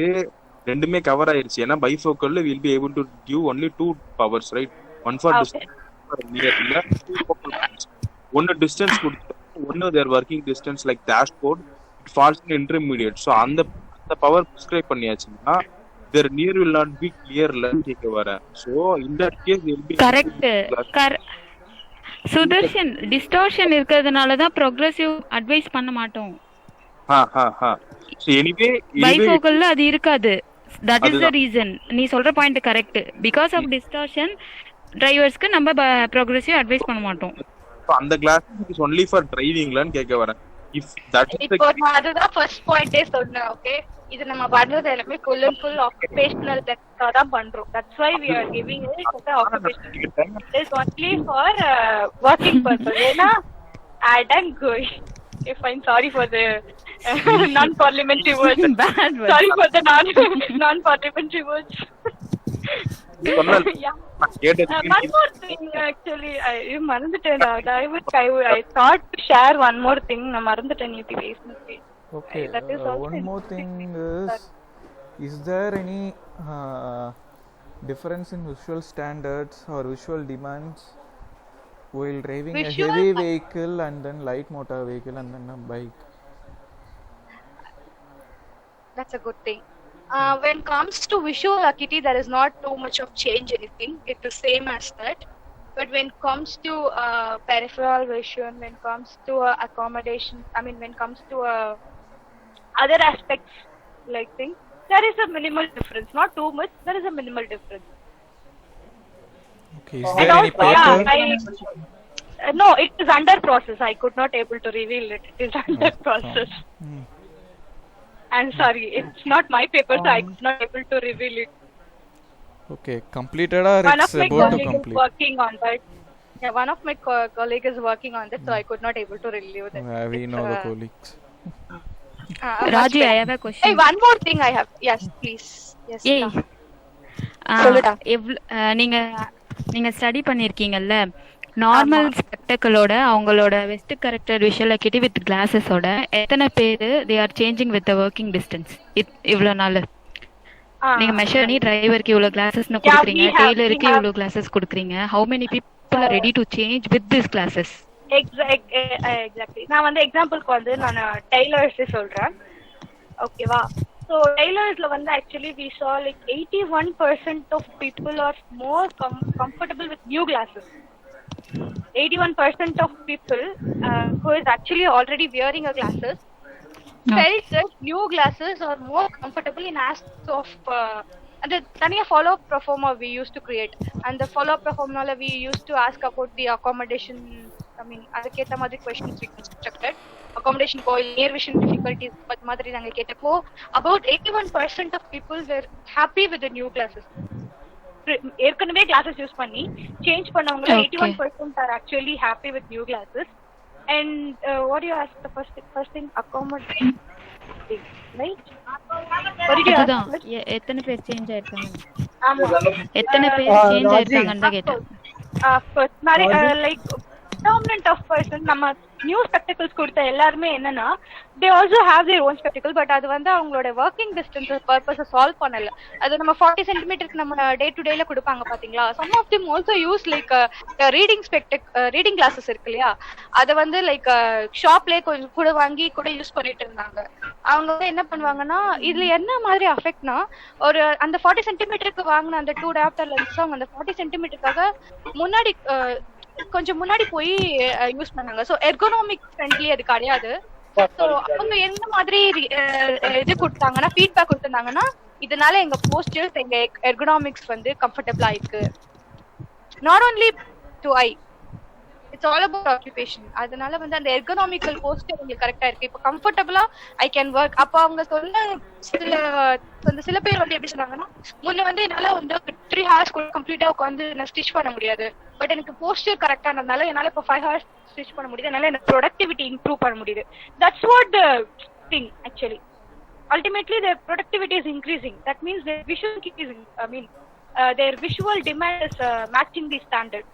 ரெண்டுமே cover ஆயிருச்சு. ஏன்னா பைஃபோக்கல்ல will be able to give only two powers, right? One for distance, near. One distance கொடுத்து one their working distance like dashboard, it falls in intermediate. So அந்த power prescribe பண்ணியாச்சுன்னா their near will not be clear ன்னு கேட்க வரேன். So in that case they will be correct. Sudarshan, distortion இருக்கிறதுனால தான் progressive advice பண்ண மாட்டோம். So anyway பைஃபோக்கல்ல அது இருக்காது. தட் இஸ் த அதுதான். ரீசன். நீ சொல்ற point correct. Because of distortion டிரைவர்ஸ்க்கு நம்ம ப்ரோக்ரஸிவ் அட்வைஸ் பண்ண மாட்டோம். So அந்த கிளாஸ் இஸ் ஒன்லி ஃபார் டிரைவிங்லான்னு கேட்க வரேன். இஃப் தட் இஸ் இப்போ நான் அதுதான் ஃபர்ஸ்ட் பாயிண்டே சொன்னேன். ஓகே, இது நம்ம பண்றது எல்லாமே full and full occupational tech தான் பண்றோம். That's why we are giving it as a occupational. It is only for working purpose. ஏன்னா add and going. Okay, fine. Sorry for the non-parliamentary words. Bad word. Sorry for the non-parliamentary words. Yeah. One more thing actually, I மறந்துட்டேன். I thought to share one more thing. நான் மறந்துட்டேன் நீ பேசுனது. Okay, That is also one more thing is there any difference in visual standards or visual demands while driving a Visual heavy vehicle and then light motor vehicle and then a bike? That's a good thing. When it comes to visual acuity, there is not too much of change anything. It's the same as that. But when it comes to peripheral vision, when it comes to accommodation, when it comes to other aspects like things, there is a minimal difference. Not too much, there is a minimal difference. Okay, is there any paper? No, it is under process. I could not able to reveal it. It is under process. I'm sorry, it's not my paper, so I could not able to reveal it. Okay, completed or One of it's my about to colleagues is complete? working on that. Yeah, one of my colleague is working on that, so I could not able to reveal that. We It's, know the colleagues. Raji, I have a Hey, question. one more thing I have. Yes, please. Yes. ஏய், சொல்லுடா. நீங்க நீங்க study பண்ணிருக்கீங்கல்ல, normal ஸ்பெக்டக்கலோட அவங்களோட best corrected visual acuity with கிளாஸஸோட எத்தனை பேர் they are changing with the working distance இவ்வளோ நாள்? நீங்க மெஷர் பண்ணி டிரைவருக்கு இவ்வளோ கிளாஸஸ்னு கொடுக்குறீங்க, டெய்லருக்கு இவ்வளோ கிளாஸஸ் கொடுக்குறீங்க. How many people are ready to change with this classes? Exactly. நான் வந்து எக்ஸாம்பிளுக்கு வந்து நான் டெய்லர்ஸ் சொல்றேன். ஓகேவா? So tailors la vanda actually we saw like 81% of people are more comfortable with new glasses. 81% of people who is actually already wearing a glasses felt that new glasses are more comfortable in aspects of and the taniya follow up performa we used to create, and the follow up performa we used to ask about the accommodation. aduketa madri questions we constructed. Accommodation coil, near vision difficulties but madri nanga ketappo about 81% of people were happy with the new glasses. ஏற்கனவே glasses use பண்ணி change பண்ணவங்க 81% are actually happy with new glasses. And what do you ask the first thing accommodation, right? What did you ask? எத்தனை பேர் change ஆயிருக்காங்க? ஆமா, எத்தனை பேர் change ஆயிருக்காங்கன்னு தான் கேட்டேன். like predominant of person நம்ம நியூ ஸ்பெக்டக்கிள்ஸ் கொடுத்த எல்லாருமே என்னன்னா they also have their own spectacle, but அது வந்து அவங்களோட ஒர்க்கிங் டிஸ்டன்ஸ் பர்பஸை சால்வ் பண்ணல. அது நம்ம 40 சென்டிமீட்டருக்கு நம்ம டே டு டேல கொடுப்பாங்க பாத்தீங்களா. Some of them also use like reading glasses இருக்கு இல்லையா, அதை வந்து லைக் ஷாப்லேயே கொஞ்சம் கூட வாங்கி கூட யூஸ் பண்ணிட்டு இருந்தாங்க. அவங்க வந்து என்ன பண்ணுவாங்கன்னா இதுல என்ன மாதிரி அஃபெக்ட்னா, ஒரு அந்த 40 சென்டிமீட்டருக்கு வாங்கின அந்த 2 டாப்டர் லென்ஸ் அவங்க அந்த 40 சென்டிமீட்டருக்காக முன்னாடி கொஞ்சம் முன்னாடி போய் யூஸ் பண்ணாங்க. ஸோ எர்கோனாமிக் ஃப்ரெண்ட்லி அது கிடையாது. ஸோ அவங்க என்ன மாதிரி இது கொடுத்தாங்கன்னா ஃபீட்பேக் கொடுத்துருந்தாங்கன்னா, இதனால எங்க போஸ்டர்ஸ் எங்க எர்கோனாமிக்ஸ் வந்து கம்ஃபர்டபுளா இருக்கு. Not only to I, it's all about occupation. அதனால வந்து அந்த எர்கோனாமிக்கல் போஸ்டர் உங்களுக்கு கரெக்டா இருக்கு, இப்போ கம்ஃபர்டபுளா ஐ கேன் ஒர்க். அப்போ அவங்க சொல்ல சில பேர் வந்து எப்படி சொன்னாங்கன்னா, முன்ன வந்து என்னால வந்து 3 hours கூட கம்ப்ளீட்டா உட்காந்து நான் ஸ்டிச் பண்ண முடியாது, பட் எனக்கு போஸ்டர் கரெக்டானதுனால என்னால இப்போ 5 hours ஸ்டிச் பண்ண முடியுது, என்னால எனக்கு ப்ரொடக்டிவிட்டி இம்ப்ரூவ் பண்ண முடியுது. That's what the thing actually. Ultimately their productivity is increasing. That means their visual is their visual demand is matching the standard.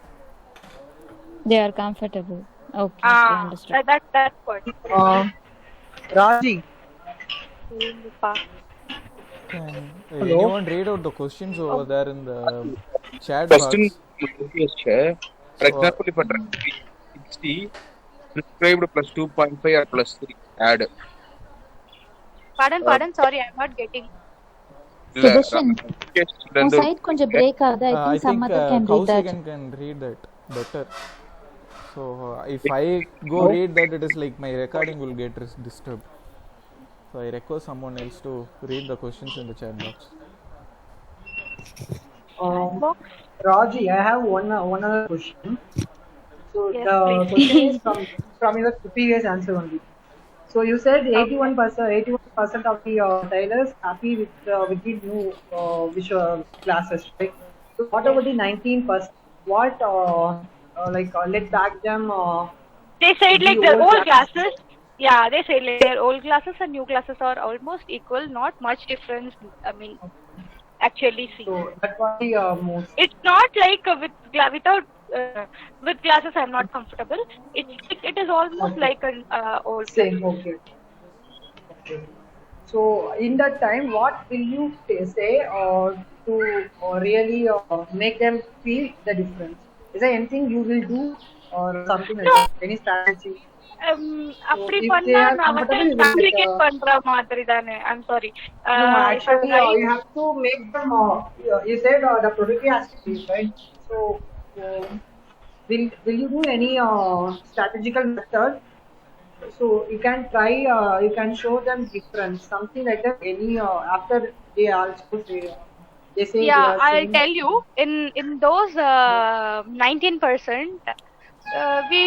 They are comfortable. Okay, understood. That's what. Raji. Can anyone read out the questions over there in the chat Question box? for example, if a driver 60 prescribed plus 2.5 or plus 3 add. Pardon, sorry, I'm not getting. Sudarshan, on side konja break aagudha. I think some other can read that. Can read that better. So if I go read that, it is like my recording will get disturbed. So I request someone else to read the questions in the chat box. Raji, I have one other question. So Yes, the please. question is from your previous answer only. So you said 81% of the tailors happy with the new visual classes, right? So what about the 19%? What let back them? They said like the their old old classes. Yeah, they said like their old classes and new classes are almost equal, not much difference. I mean, actually, see. So that's what the most. It's not like without with glasses I'm not comfortable. It is almost like an old Same, glass. okay. So in that time, what will you say to really make them feel the difference? Is there anything you will do or something like that? Any strategy? அப்படி if they பண்ணா are நான் வந்து comfortable with fabricate பண்ற மாதிரி தானே. I'm sorry. No, actually, you have to make them. You said the productivity has to be right. So, will you do any strategical method? So you can try. You can show them difference, something like that. Any after they also say. They say Yeah, they are I'll saying tell you. In those 19%, we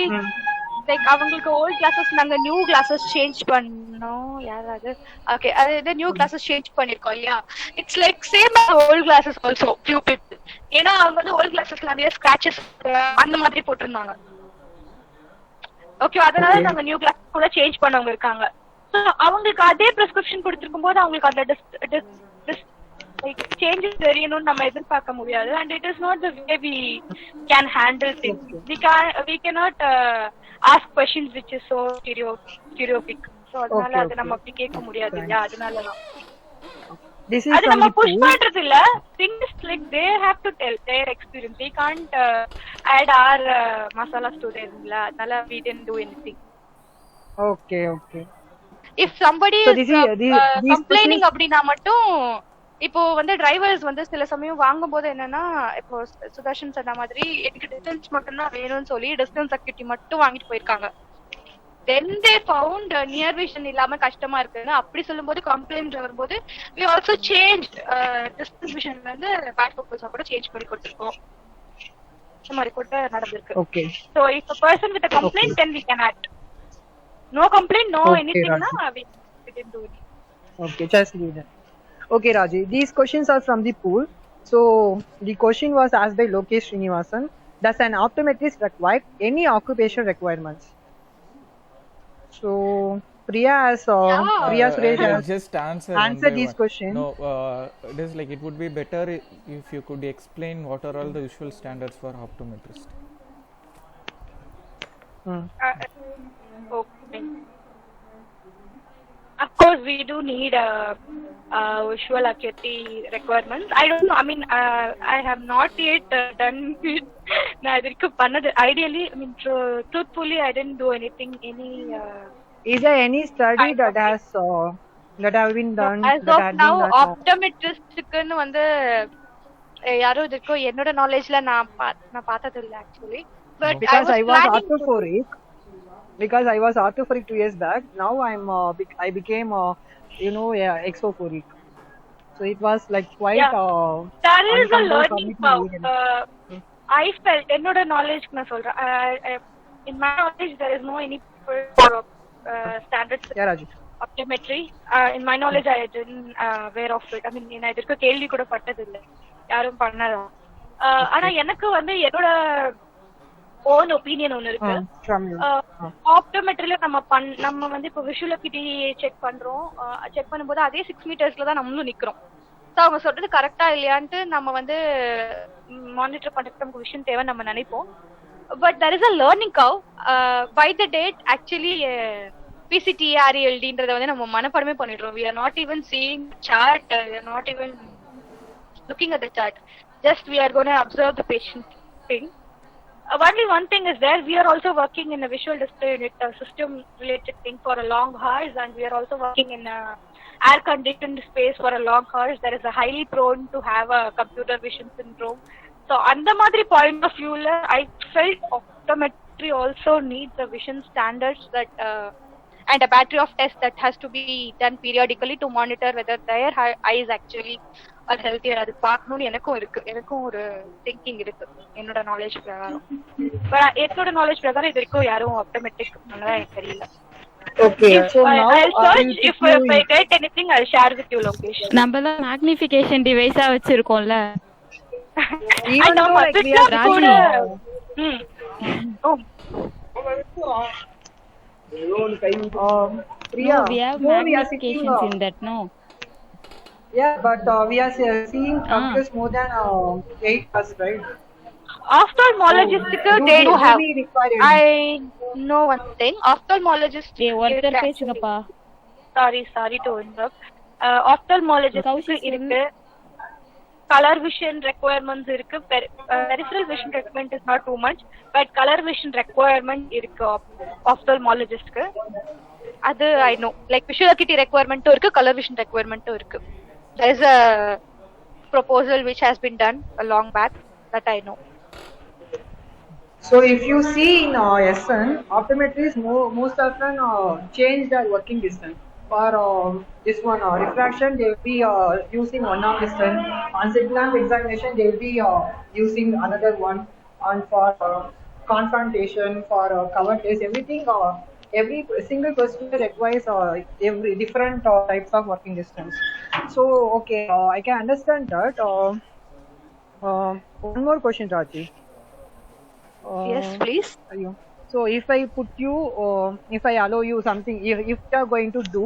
like அவங்களுக்கு old classes நாங்க new classes change பண்ணோம். யாராவது okay அது new classes change பண்ணிருக்கோம் இல்லையா? It's like same as old classes also few people. ஏன்னா அவங்க வந்து old classes நிறைய scratches அந்த மாதிரி போட்டிருந்தாங்க. ஓகே, அதனால நாங்க நியூ கிளாஸ் கூட சேஞ்ச் பண்ணவங்க இருக்காங்க. ஸோ அவங்களுக்கு அதே ப்ரிஸ்கிரிப்ஷன் கொடுத்துருக்கும் போது அவங்களுக்கு அந்த சேஞ்சஸ் தெரியணும்னு நம்ம எதிர்பார்க்க முடியாது. And it is not the way we can handle things. We cannot ask questions which is so stereotypic. So அதனால அதை நம்ம அப்படி கேட்க முடியாது இல்லையா? அதனாலதான் அது நம்ம புஷ் பண்றது இல்ல. Things like they have to tell their experience. We can't add our masala to them la. Adala we didn't do anything. Okay. If somebody is complaining அப்படினா மட்டும் இப்போ வந்து டிரைவர்ஸ் வந்து சில சமயம் வாங்கும்போது என்னன்னா, இப்போ சுதர்ஷன் சொன்ன மாதிரி எனக்கு டிஸ்டன்ஸ் மட்டும் தான் வேணும்னு சொல்லி டிஸ்டன்ஸ் அக்யூரிட்டி மட்டும் வாங்கிட்டு போயிருக்காங்க. Then they found near vision இல்லாம கஷ்டமா இருக்குன்னு அப்படி சொல்லும்போது கம்ப்ளைண்ட் வரும்போது we also changed distance vision வந்து back focus கூட சேஞ்ச் பண்ணி கொடுத்திருக்கோம். இந்த மாதிரி கூட நடந்துருக்கு. Okay. So if a person with a complaint then we can act. No complaint, no anything na we didn't do it. Okay, just leave that. Okay, Raji, these questions are from the pool. So the question was asked by Lokesh Srinivasan. Does an optometrist require any occupation requirements? So Priya has Priya Suresh has just answer these questions. No, it is like it would be better if you could explain what are all the usual standards for optometrist. Okay. Of course, we do need visual acuity requirements. I don't know. I mean, I have not yet done it. Ideally, I mean, truthfully, I didn't do anything. Is there any study that has that have been done? As of now, optometristக்குன்னு வந்து யாரோ இதுக்கு என்னோட நாலேஜ்ல நான் பார்த்தது இல்ல actually. But because I was orthophoric 2 years back. Now I became exophoric. So it was like quite. There is a learning curve. I felt என்னோட நாலேஜ்க்கு நான் சொல்றேன். In my knowledge, there is no any standards. Yeah, Raju. Optometry. In my knowledge, I didn't aware of it. I mean, நான் இதற்கு கேள்வி கூட பட்டது இல்ல. யாரும் பண்ணதா. ஆனா எனக்கு வந்து என்னோட ஓன் ஒப்பீனியன் ஒன்னு இருக்கு. ஆப்டோமெட்ரியில நம்ம வந்து இப்போ விஷுவல் அக்யூட்டி செக் பண்றோம். செக் பண்ணும்போது அதே 6 மீட்டர்ஸ்ல தான் நம்மளும் நிக்கிறோம். ஸோ அவங்க சொல்றது கரெக்டா இல்லையான்ட்டு நம்ம வந்து மானிட்டர் பண்றதுக்கு நமக்கு விஷயம் தேவை நம்ம நினைப்போம். But there is a learning curve. By the date actually PCT RELDன்றத வந்து நம்ம மனப்பாடமே பண்ணிடுறோம். We are not even seeing chart. We are not even looking at the chart. Just we are going to observe the patient thing. Only one thing is there. We are also working in a visual display unit system related thing for a long hours, and we are also working in a air conditioned space for a long hours. That is a highly prone to have a computer vision syndrome. So அந்த மாதிரி point of view I felt optometry also needs the vision standards that and a battery of tests that has to be done periodically to monitor whether their eyes actually are healthy. அது பார்க்கணும்னு எனக்கும் ஒரு thinking இருக்கு என்னோட knowledge பிரகாரம். But என்னோட knowledge பிரகாரம் இது வரைக்கும் யாரும் ஆப்டோமேட்டிக் பண்ணதா எனக்கு தெரியல. Okay, so now I'll search if I get anything I'll share with you location. நம்ம தான் magnification டிவைஸா வச்சிருக்கோம்ல. even though like we are Raji. Oh. Priya, No, we have no, we are magnifications seeing, in that, no. yeah, but we are seeing computers more than 8 hours, right? Ophthalmologist they do have. we require it? I know one thing. Ophthalmologist. ஏய் ஒருத்தர் பேசுங்கப்பா. Sorry to interrupt. Ophthalmologist இருக்கு. Color vision requirements இருக்கு. Peripheral vision requirement is not too much, but color vision requirement இருக்கு ophthalmologist க்கு. அது I know. Like visual acuity requirement இருக்கு, color vision requirement இருக்கு. There is a proposal which has been done a long back that I know. So if you see in SN, optometrists most often change their working distance. For this one refraction, they will be using one arm distance. On slit lamp examination, they will be using another one. And for confrontation, for cover test, everything, every single procedure requires every different types of working distance. So okay, I can understand that. One more question, Raji. Yes, please. So if I put you, if I allow you something, if you are going to do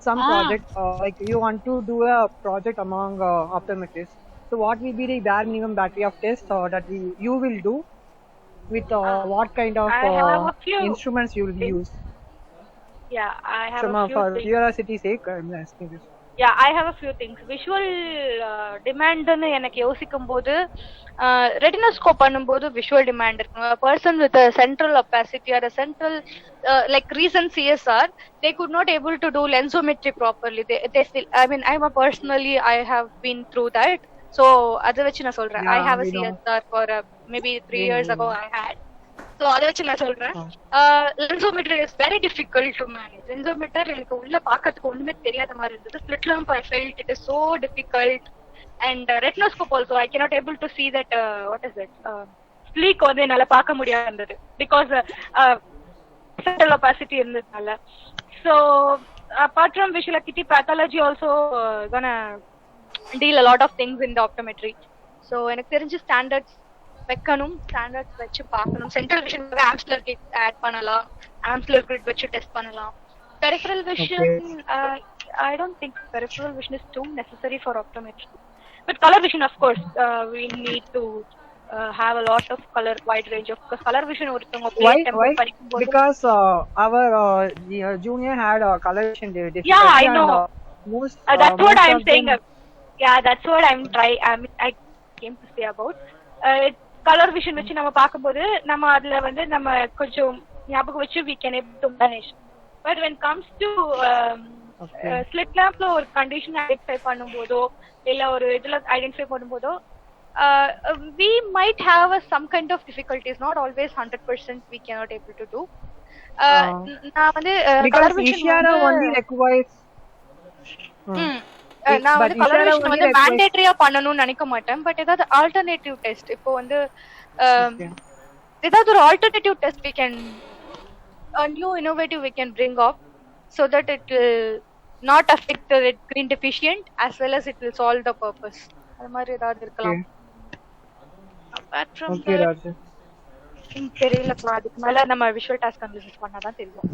some project, like you want to do a project among optometrists, so what will be the bare minimum battery of tests that you will do with what kind of I have a few instruments you will use? Yeah, I have Some a few for things. curiosity's sake, I'm asking this. Yeah, I have a few things. Visual demand னு எனக்கு யோசிக்கும்போது retinoscope பண்ணும்போது visual demand இருக்கு. A person with a central opacity or a central like recent CSR, they could not able to do lensometry properly. They still, I mean, I have been through that. So அதை வச்சு நான் சொல்றேன். I have a CSR for maybe 3 years ago I had. So அதை வச்சு நான் சொல்றேன். Lensometer is very difficult to manage. Lensometer எனக்கு உள்ள பார்க்கிறதுக்கு ஒண்ணுமே தெரியாத மாதிரி இருந்தது. Slit lamp I felt it is so difficult. And retinoscope also I cannot able to see that what is it sleek வந்து என்னால பார்க்க முடியாது இருந்தது because central opacity இருந்ததுனால. So apart from visual acuity, pathology also gonna deal a lot of things in the optometry. So எனக்கு தெரிஞ்ச standards வைக்கணும், standards வச்சு பார்க்கணும். Central vision Amsler kit add பண்ணலாம், ஆம்ஸ்லர் கிட் வச்சு டெஸ்ட் பண்ணலாம். Peripheral vision, I don't think peripheral vision is too necessary for optometry. But color vision, of course, we need to have a lot of color, wide range of, because color vision Why? Because our junior had a color vision difficulty. Yeah, I know. That's what I'm saying. Yeah, that's what I came to say about. Color vision வச்சு நம்ம பார்க்கும்போது நம்ம அதுல வந்து நம்ம கொஞ்சம் ஞாபகம் வச்சு we can able to manage. But when it comes to slit lampல ஒரு condition identify பண்ணும்போதோ இல்ல ஒரு இதுல identify பண்ணும்போதோ we might have some kind of difficulties, not always 100% we cannot able to do. நான் வந்து color vision only requires நான் வந்து colour vision வந்து மேண்டேட்டரியா பண்ணணும்னு நினைக்க மாட்டேன். பட் ஏதாவது ஆல்டர்னேட்டிவ் டெஸ்ட், இப்போ வந்து ஏதாவது ஒரு alternative test we can a new innovative we can bring up so that it will not affect the red green deficient as well as it will solve the purpose. அது மாதிரி ஏதாவது இருக்கலாம். apart from that தெரியல. அதுக்கு மேல நம்ம visual task analysis பண்ணாதான் தெரியும்.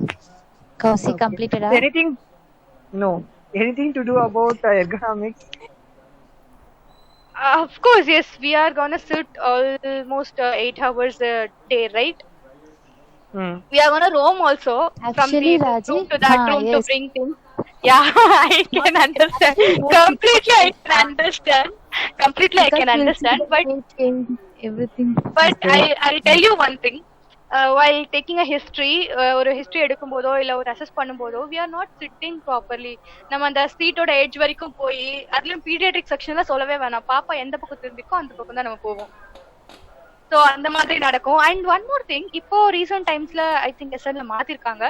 Kausi completed. Anything? No. Anything to do about ergonomics? Of course, yes. We are gonna sit almost 8 hours a day, right? We are gonna roam also. Actually, from the Raji, room to that room to bring things. Yeah, I can understand. Completely, I can understand. Completely, I can understand. But everything. But I'll tell you one thing. While taking a history, ஒரு history எடுக்கும்போதோ இல்ல ஒரு assess பண்ணும்போதோ we are not sitting properly. நம்ம அந்த சீட்டோட edge வரைக்கும் போய் அதுலயும் paediatric செக்ஷன்ல சொல்லவே வேணாம். பாப்பா எந்த பக்கம் திரும்பிக்கோ அந்த பக்கம் தான் நம்ம போவோம். ஸோ அந்த மாதிரி நடக்கும். அண்ட் ஒன் மோர் திங், இப்போ ரீசெண்ட் டைம்ஸ்ல ஐ திங்க் எஸ்என்ல மாத்திருக்காங்க.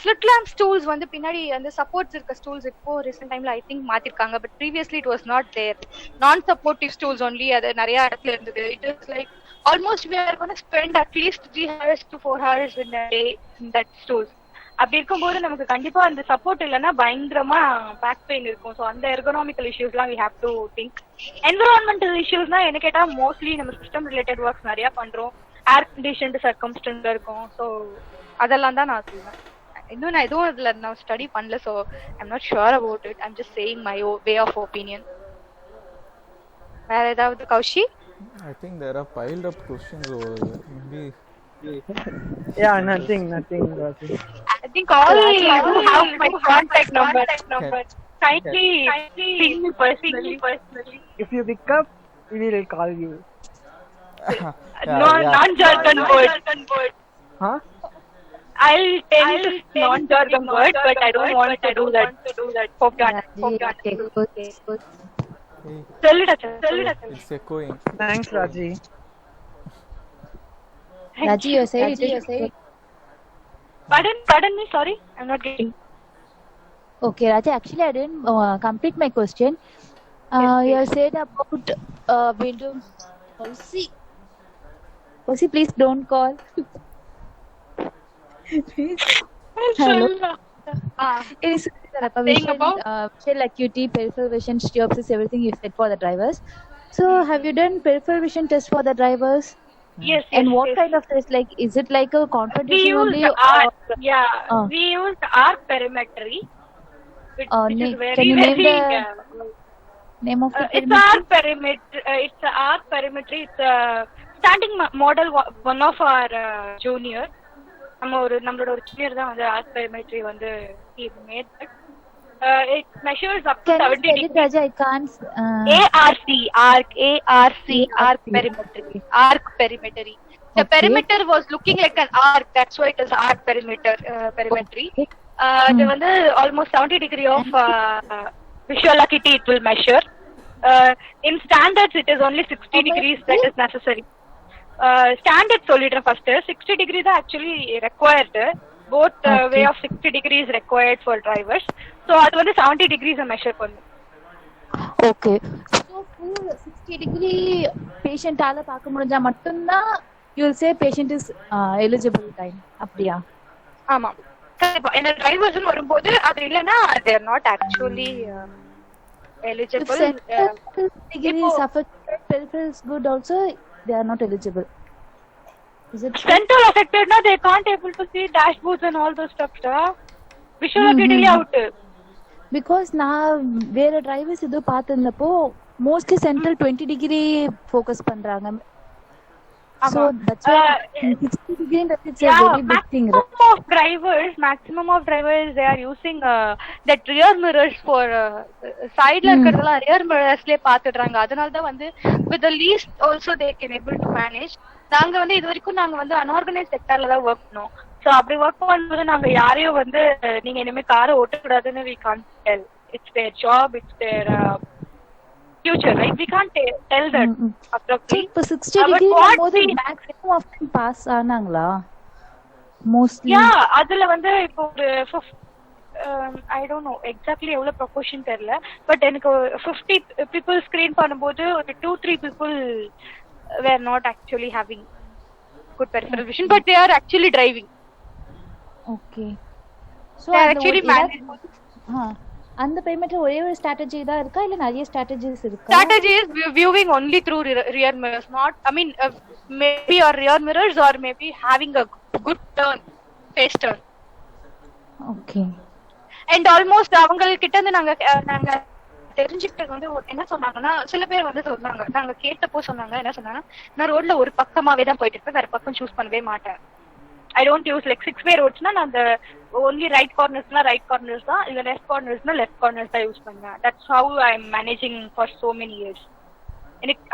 ஸ்லிட் லேம்ப் ஸ்டூல்ஸ் வந்து பின்னாடி அந்த சப்போர்ட்ஸ் இருக்க ஸ்டூல்ஸ் இப்போ ரீசெண்ட் டைம்ல ஐ திங்க் மாத்திருக்காங்க. But previously it was not there. நான் சப்போர்ட்டிவ் ஸ்டூல்ஸ் ஒன்லி அது நிறைய இடத்துல இருந்தது. It is like almost we are going to spend at least 3 hours to 4 hours in a day in that stools. அப்படி இருக்கும்போது நமக்கு கண்டிப்பா அந்த சப்போர்ட் இல்லைன்னா பயங்கரமா பேக் பெயின் இருக்கும். ஸோ அந்த எர்கனாமிக்கல் இஷ்யூஸ்லாம் we have to think. Environmental இஷ்யூஸ்னா என்ன கேட்டா மோஸ்ட்லி நம்ம சிஸ்டம் ரிலேட்டட் ஒர்க்ஸ் நிறைய பண்றோம். ஏர் கண்டிஷன்டு சர்க்கம்ஸ்டன்ஸ்ல இருக்கும். ஸோ அதெல்லாம் தான் நான் சொல்லுவேன். இன்னும் நான் எதுவும் இதுல நான் ஸ்டடி பண்ணல. So I'm not sure about it. I'm just saying my way of opinion. வேற ஏதாவது Koushi? I think there are piled up questions over there. Maybe. Yeah, nothing. I think all you have my contact number. Kindly ping me personally. If you pick up, we will call you. Non-jargon word. Huh? I'll tell you non-jargon word, but I don't want to do that. Hope that. Okay. Hey, Tell it. it's echoing. Thanks, Raji. Raji, you say. Pardon me, sorry. I'm not getting. Okay, Raji, actually I didn't complete my question. You said about Windows. Housi, please don't call. Please. Hello. It is Saying about visual acuity, peripheral vision, diopters, everything you said for the drivers. So, have you done peripheral vision test for the drivers? Yes. And what kind of test? Like, is it like a We confrontation only? use arc. Yeah. We use arc perimetry. Which is very can you name the name of the it's arc perimetry. It's arc perimetry. It's a standing model. One of our junior. நம்மளோட ஒரு junior தான் வந்து arc பெரிமெட்ரி வந்து he made that. It measures up to 70 degrees. Raja, I can't. Arc perimetry. The perimeter was looking like an arc. That's why it is arc perimetry. It வந்து almost 70 degree of visual acuity it will measure. In standards it is only 60 degrees that is necessary. Standard சொல்லிடுறேன் first. 60 degrees are actually required. Both way of 60 degrees required for drivers. So அது வந்து 70 degrees measure பண்ணும். Okay. So full 60 degree patient ஆல பார்க்க முடிஞ்சா மட்டும்தான் you will say patient is eligible time. அப்படியா? ஆமா. இந்த drivers வரும்போது அது இல்லனா they are not actually eligible. Degree affected, peripheral is good also. They are not eligible. Is it central affected na they can't able to see dashboards and all those stuff visual acuity out because na vera drivers idu paathunappo mostly central 20 degree focus pandranga. So that's why 60 degree that it's a very big thing. Maximum of drivers they are using that rear mirrors for side la irukradala rear mirrors le paathudranga. Adanal da vandu with the least also they can able to manage. நாங்க வந்து இதுவரைக்கும் நாங்க வந்து unorganised செக்டார்ல தான் work பண்ணோம். So அப்படி work பண்ணும்போது நாங்க யாரையும் வந்து நீங்க இனிமே காரை ஓட்டக்கூடாதுன்னு we can't tell. It's their job, it's their future, right? We can't tell that abruptly. இப்போ 60 degree போது maximum of time pass ஆனாங்களா mostly? Yeah, அதுல வந்து இப்போ ஒரு I don't know exactly எவ்வளவு proportion தெரியல. பட் எனக்கு 50 people screen பண்ணும்போது ஒரு 2-3 people were not actually having good peripheral vision, but they are actually driving. Okay. So they are actually managing. And the perimeter ஒரே ஒரு strategy தான் இருக்கா இல்ல நிறைய strategies இருக்கா? Strategy is viewing only through rear mirrors, not maybe or rear mirrors or maybe having a good turn, face turn. Okay. And almost அவங்க கிட்ட இருந்து நாங்க தெரிஞ்சுக்கிட்டது வந்து என்ன சொன்னாங்கன்னா சில பேர் வந்து சொன்னாங்க நாங்க கேட்டப்போ சொன்னாங்க என்ன சொன்னாங்கன்னா நான் ரோட்ல ஒரு பக்கமாவே தான் போயிட்டு இருப்பேன், வேற பக்கம் சூஸ் பண்ணவே மாட்டேன். I don't use like 6-way roadsனா நான் அந்த only right cornersனா right corners தான், இல்ல left cornersனா left corners தான் யூஸ் பண்ணுவேன். That's how I'm managing for so many years. எனக்கு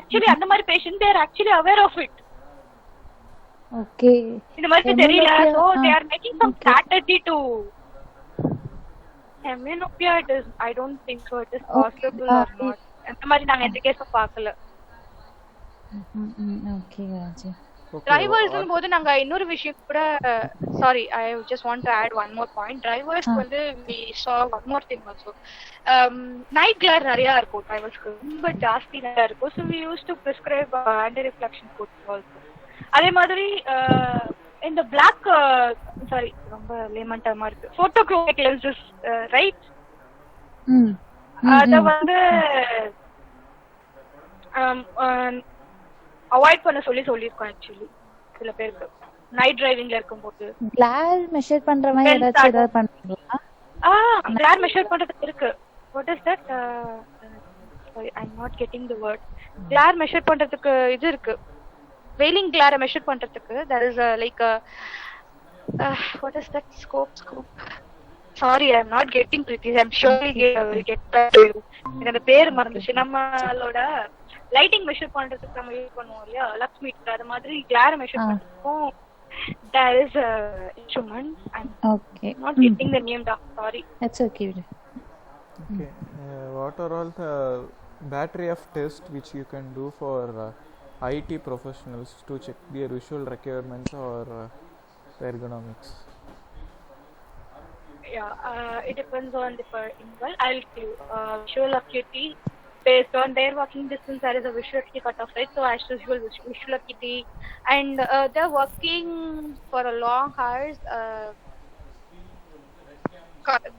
actually அந்த மாதிரி patient they are actually aware of it. Okay. இந்த மாதிரி தெரியல, so they are making some strategy to myopia. It is, I don't think so it is possible or not. அந்த மாதிரி நாங்க எந்த கேஸ பார்க்கல. ஓகே ராஜி. Okay. டிரைவர்ஸ் போது நாங்க இன்னொரு விஷயம் கூட sorry I just want to add one more point. Drivers வந்து we saw one more thing also. Night glare நிறைய இருக்கும் டிரைவர்ஸ்க்கு, ரொம்ப ஜாஸ்தி நிறைய இருக்கும். so we used to prescribe anti reflection coats also. அதே மாதிரி இந்த black சாரி ரொம்ப லேமன் டர்மா இருக்கு, photochromic lenses ரைட், அத வந்து அவாய்ட் பண்ண சொல்லிருக்கோம் ஆக்சுவலி சில பேருக்கு நைட் டிரைவிங்ல இருக்கும்போது. கிளார் மெஷர் பண்ற மாதிரி ஏதாவது பண்றீங்களா? கிளார் மெஷர் பண்றதுக்கு இருக்கு. What is that? Sorry I am not getting the word. Glare measure பண்றதுக்கு இது இருக்கு, வெயிலிங் கிளாரை மெஷர் பண்றதுக்கு there is a like a what is that scope sorry I am not getting Priti, I am surely get back to you. இந்த பேர் மறந்துச்சு. நம்மளோட lighting measure பண்றதுக்கு நம்ம யூஸ் பண்ணுவோம் இல்லையா லக்ஸ் மீட்டர், அது மாதிரி கிளார் மெஷர் பண்றதுக்கும் there is a instrument. I'm okay not getting the name down, sorry. That's okay. Okay. What are all the battery of tests which you can do for IT professionals to check their visual requirements or ergonomics? Yeah, it depends on the individual. I'll give visual acuity based on their walking distance. There is a visual acuity cutoff, right? So as usual, visual acuity, and they're working for a long hours.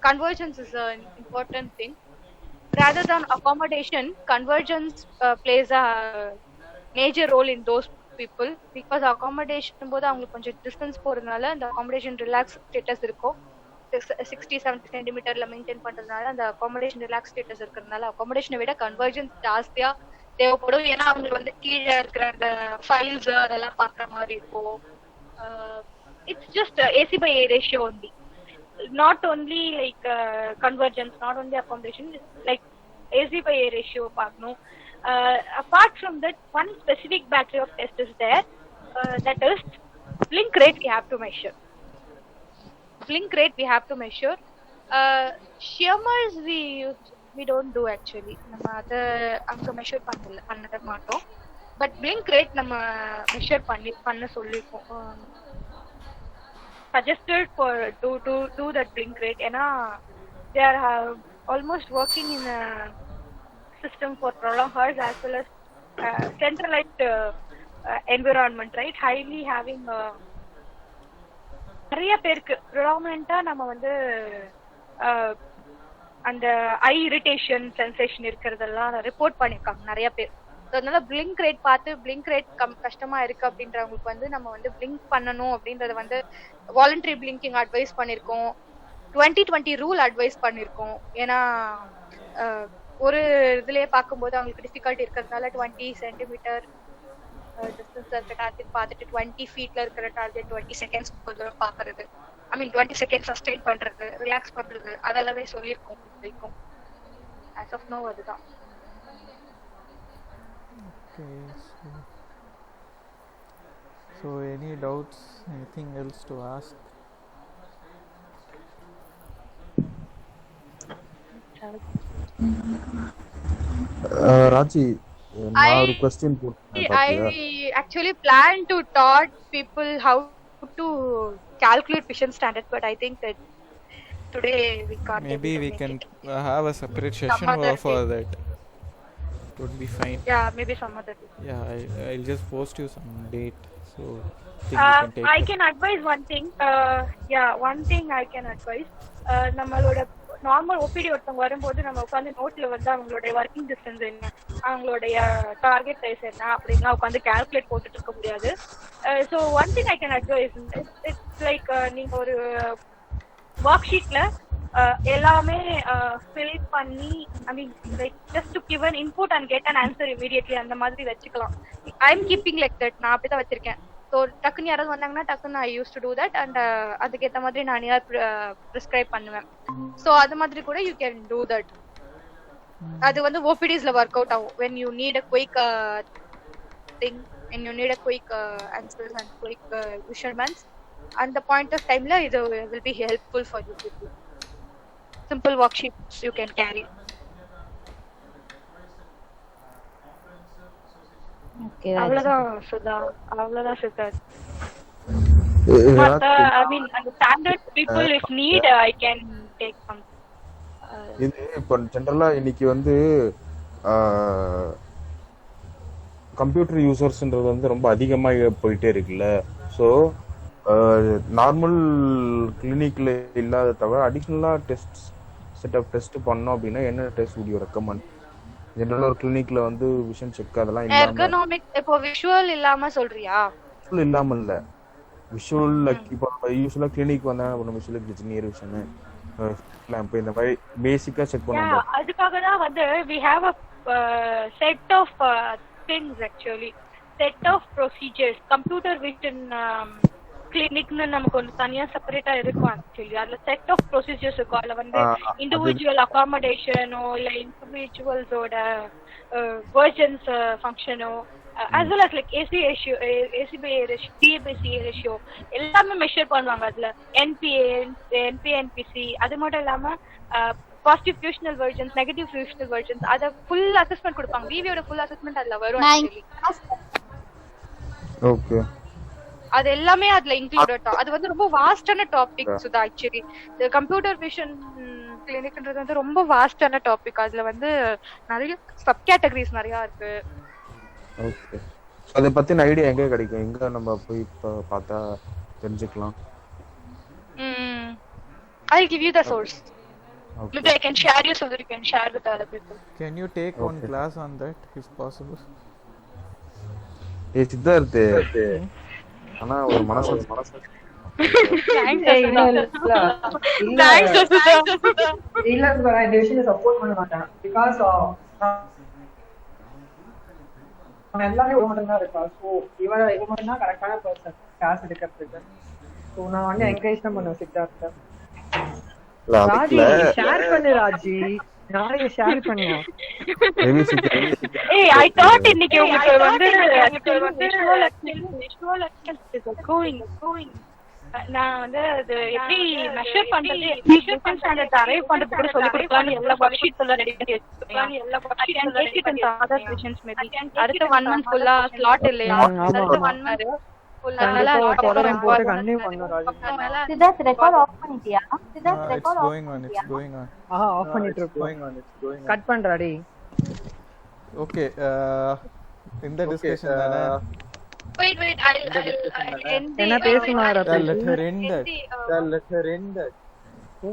Convergence is an important thing. Rather than accommodation, convergence plays a major role in those people, because accommodation போது அவங்களுக்கு கொஞ்சம் distance போறதுனால அந்த accommodation relax status இருக்கும். 60-70 சென்டிமீட்டர்ல maintain பண்றதுனால அந்த accommodation relax status இருக்கிறதுனால அகாமடேஷனை விட கன்வர்ஜன்ஸ் ஜாஸ்தியா தேவைப்படும். ஏன்னா அவங்க வந்து கீழே இருக்கிற அந்த ஃபைல்ஸ் அதெல்லாம் பாக்குற மாதிரி இருக்கும். It's just AC by A ratio only, not only like convergence, not only accommodation, like AC by A ratio பார்க்கணும். apart from that, one specific battery of test is there, that is blink rate we have to measure. Blink rate we have to measure. Shimmers we don't do actually. நம்ம அத அங்க measure பண்ணத மாட்டோம். But blink rate நம்ம measure பண்ண சொல்லிருக்கோம். Suggested for to do that blink rate. ஏன்னா they are almost working in a system for prolonged hours as well as centralized environment, right? Highly having நிறைய பேருக்கு ப்ரிடாமினண்டா நம்ம வந்து அந்த ஐ இரிட்டேஷன் சென்சேஷன் இருக்கிறதெல்லாம் report பண்ணிருக்காங்க நிறைய பேர். அதனால பிளிங்க் ரேட் பார்த்து பிளிங்க் ரேட் கஷ்டமா இருக்கு அப்படின்றவங்களுக்கு வந்து நம்ம வந்து பிளிங்க் பண்ணணும் அப்படின்றத வந்து வாலண்டரி பிளிங்கிங் அட்வைஸ் பண்ணிருக்கோம். 2020 ரூல் அட்வைஸ் பண்ணிருக்கோம். ஏன்னா ஒரு இதுலயே பார்க்கும்போது அவங்களுக்கு டிஃபிகல்ட்டி இருக்கிறதுனால 20 சென்டிமீட்டர் டிஸ்டன்ஸ்ல இருக்க டார்கெட் பார்த்துட்டு 20 ஃபீட்ல இருக்கிற டார்கெட் 20 செகண்ட்ஸ் பாக்குறது, ஐ மீன் 20 செகண்ட் சஸ்டெயின் பண்றது, ரிலாக்ஸ் பண்றது, அதெல்லாமே சொல்லியிருக்கோம் வரைக்கும். as of now அதுதான். Okay, so any doubts, anything else to ask? Raji, நான் ஒரு क्वेश्चन போட்டேன். I actually plan to taught people how to calculate vision standards, but I think that today we can't. Maybe we can have a separate session for that. It would be fine. Yeah, maybe some other day. Yeah, I'll just post you some date, so think you can take I can advise one thing. One thing I can advise. நம்மளோட normal OPD ஒருத்தவங்க வரும்போது நம்ம உட்காந்து நோட்ல வந்து அவங்களுடைய working distance என்ன, அவங்களுடைய டார்கெட் சைஸ் என்ன அப்படின்னா உட்காந்து கால்குலேட் போட்டுட்டு இருக்க முடியாது. So one thing I can advise, it's like நீங்க ஒரு ஒர்க் ஷீட்ல எல்லாமே ஃபில் பண்ணி, I mean like just to give an input and get an answer immediately அந்த மாதிரி வச்சுக்கலாம். I am keeping like that, நான் அப்படிதான் வச்சிருக்கேன். ஸோ டக்குன்னு யாராவது வந்தாங்கன்னா டக்குன்னு I use to do that, and அதுக்கேற்ற மாதிரி நான் ப்ரிஸ்கிரைப் பண்ணுவேன். ஸோ அது மாதிரி கூட யூ கேன் டூ தட். அது வந்து ஓபிடிஸ்ல ஒர்க் அவுட் ஆகும். when you need a quick thing, when you need a quick answers and quick measurements, and the point of time la it will be helpful for you people. Simple worksheets you can carry. Okay அவ்வளவுதான் சுதா, அவ்வளவுதான் சித்தார்த். மத்த I mean அந்த standard people if need I can take some. இது இப்போ ஜென்ரலா இன்னைக்கு வந்து computer யூசர்ஸ்ன்றது வந்து ரொம்ப அதிகமாக போயிட்டே இருக்குல்ல. ஸோ நார்மல் கிளினிக்ல இல்லாத தவிர அடிஷ்னலா டெஸ்ட் செட்டப் டெஸ்ட் பண்ணோம் அப்படின்னா என்ன டெஸ்ட் வுட் யூ ரெக்கமெண்ட்? ஜெனரலா ஒரு கிளினிக்ல வந்து விஷன் செக் அதெல்லாம் இல்லாம எர்கனாமிக் இப்போ விஷுவல் இல்லாம சொல்றியா? விஷுவல் இல்லாம இல்ல, விஷுவல் இப்போ யூசுவலா கிளினிக் வந்தா நம்ம விஷுவல் நியர் விஷன் லேம்ப் இந்த மாதிரி பேசிக்கா செக் பண்ணுவோம். அதுக்காக தான் வந்து we have a set of things actually, set of procedures. computer vision கிளினிக்னு நமக்கு ஒன்று தனியா செப்பரேட்டா இருக்கும் ஆக்சுவலி. அதுல செட் ஆஃப் ப்ரொசீஜர்ஸ் இருக்கும். அதுல வந்து இண்டிவிஜுவல் அகாமடேஷனோ இல்ல இண்டிவிஜுவல்ஸோட versions ஃபங்க்ஷனோ as well as like AC ratio, ACBA ratio, PA/CA ratio எல்லாமே மெஷர் பண்ணுவாங்க. அதுல NPA, NPC அது மட்டும் இல்லாம பாசிட்டிவ் ஃபியூஷனல் வெர்ஷன்ஸ், நெகட்டிவ் ஃபியூஷனல் வெர்ஷன்ஸ் அத ஃபுல் அசஸ்மென்ட் கொடுப்பாங்க. விவியோட ஃபுல் அசஸ்மென்ட் அதுல வரும் ஆக்சுவலி. ஓகே, அது எல்லாமே அதுல இன்க்ளூடட். அது வந்து ரொம்ப வாஸ்டான டாபிக் சுதா ஆக்சுவலி. கம்ப்யூட்டர் விஷன் கிளினிக்ன்றது வந்து ரொம்ப வாஸ்டான டாபிக். அதுல வந்து நிறைய சப் கேட்டகரிஸ் நிறைய இருக்கு. ஓகே. அத பத்தின ஐடியா எங்க கிடைக்கும்? எங்க நம்ம போய் பார்த்தா தெரிஞ்சுக்கலாம்? I'll give you the source. Okay. Maybe I can share you so that you can share with other people. Can you take one class on that if possible? Siddharth, ஆனா ஒரு மனசு இல்ல நான் இந்த விஷயத்தை சப்போர்ட் பண்ண மாட்டேன். பிகாஸ் அவன் எல்லாமே ஒரு மட்டும் தான் இருக்கா. ஸோ இவன் மட்டும் தான் கரெக்டான பர்சன் கிளாஸ் எடுக்கிறதுக்கு. ஸோ நான் வந்து என்கரேஜ் தான் பண்ணுவேன் சித்தார்த்த. ராஜி ஷேர் பண்ணு, ராஜி நாளைக்கு ஷேர் பண்ணுவோம். ஏய், I thought இன்னைக்கு உங்களுக்கு வந்து visual is going. நான் வந்து அது எப்படி மெஷர் பண்றது, விஷன் ஸ்டாண்டர்ட் அரைவ் பண்றது கூட சொல்லி கொடுக்கலாம்னு எல்லா ஒர்க் ஷீட்ஸ் எல்லாம் ரெடி பண்ணி வச்சிருக்கேன். எல்லா ஒர்க் ஷீட்ஸ் ரெடி பண்ணி அதர் விஷன்ஸ் மேபி அடுத்த 1 month ஃபுல்லா ஸ்லாட் இல்லையா? அடுத்த 1 month அதனால போட்டு கண்டினியூ பண்ணனும். ராஜி சித்தார்த் ரெக்கார்ட் ஆஃப் பண்ணிட்டியா? Siddharth It's record going on. It's going on. Off பண்ணிட்டு இருக்கோம். கட் பண்றாடி. Okay. இந்த டிஸ்கஷன் தானே. wait I'll end என்ன பேசுமாரா? Let her end that. O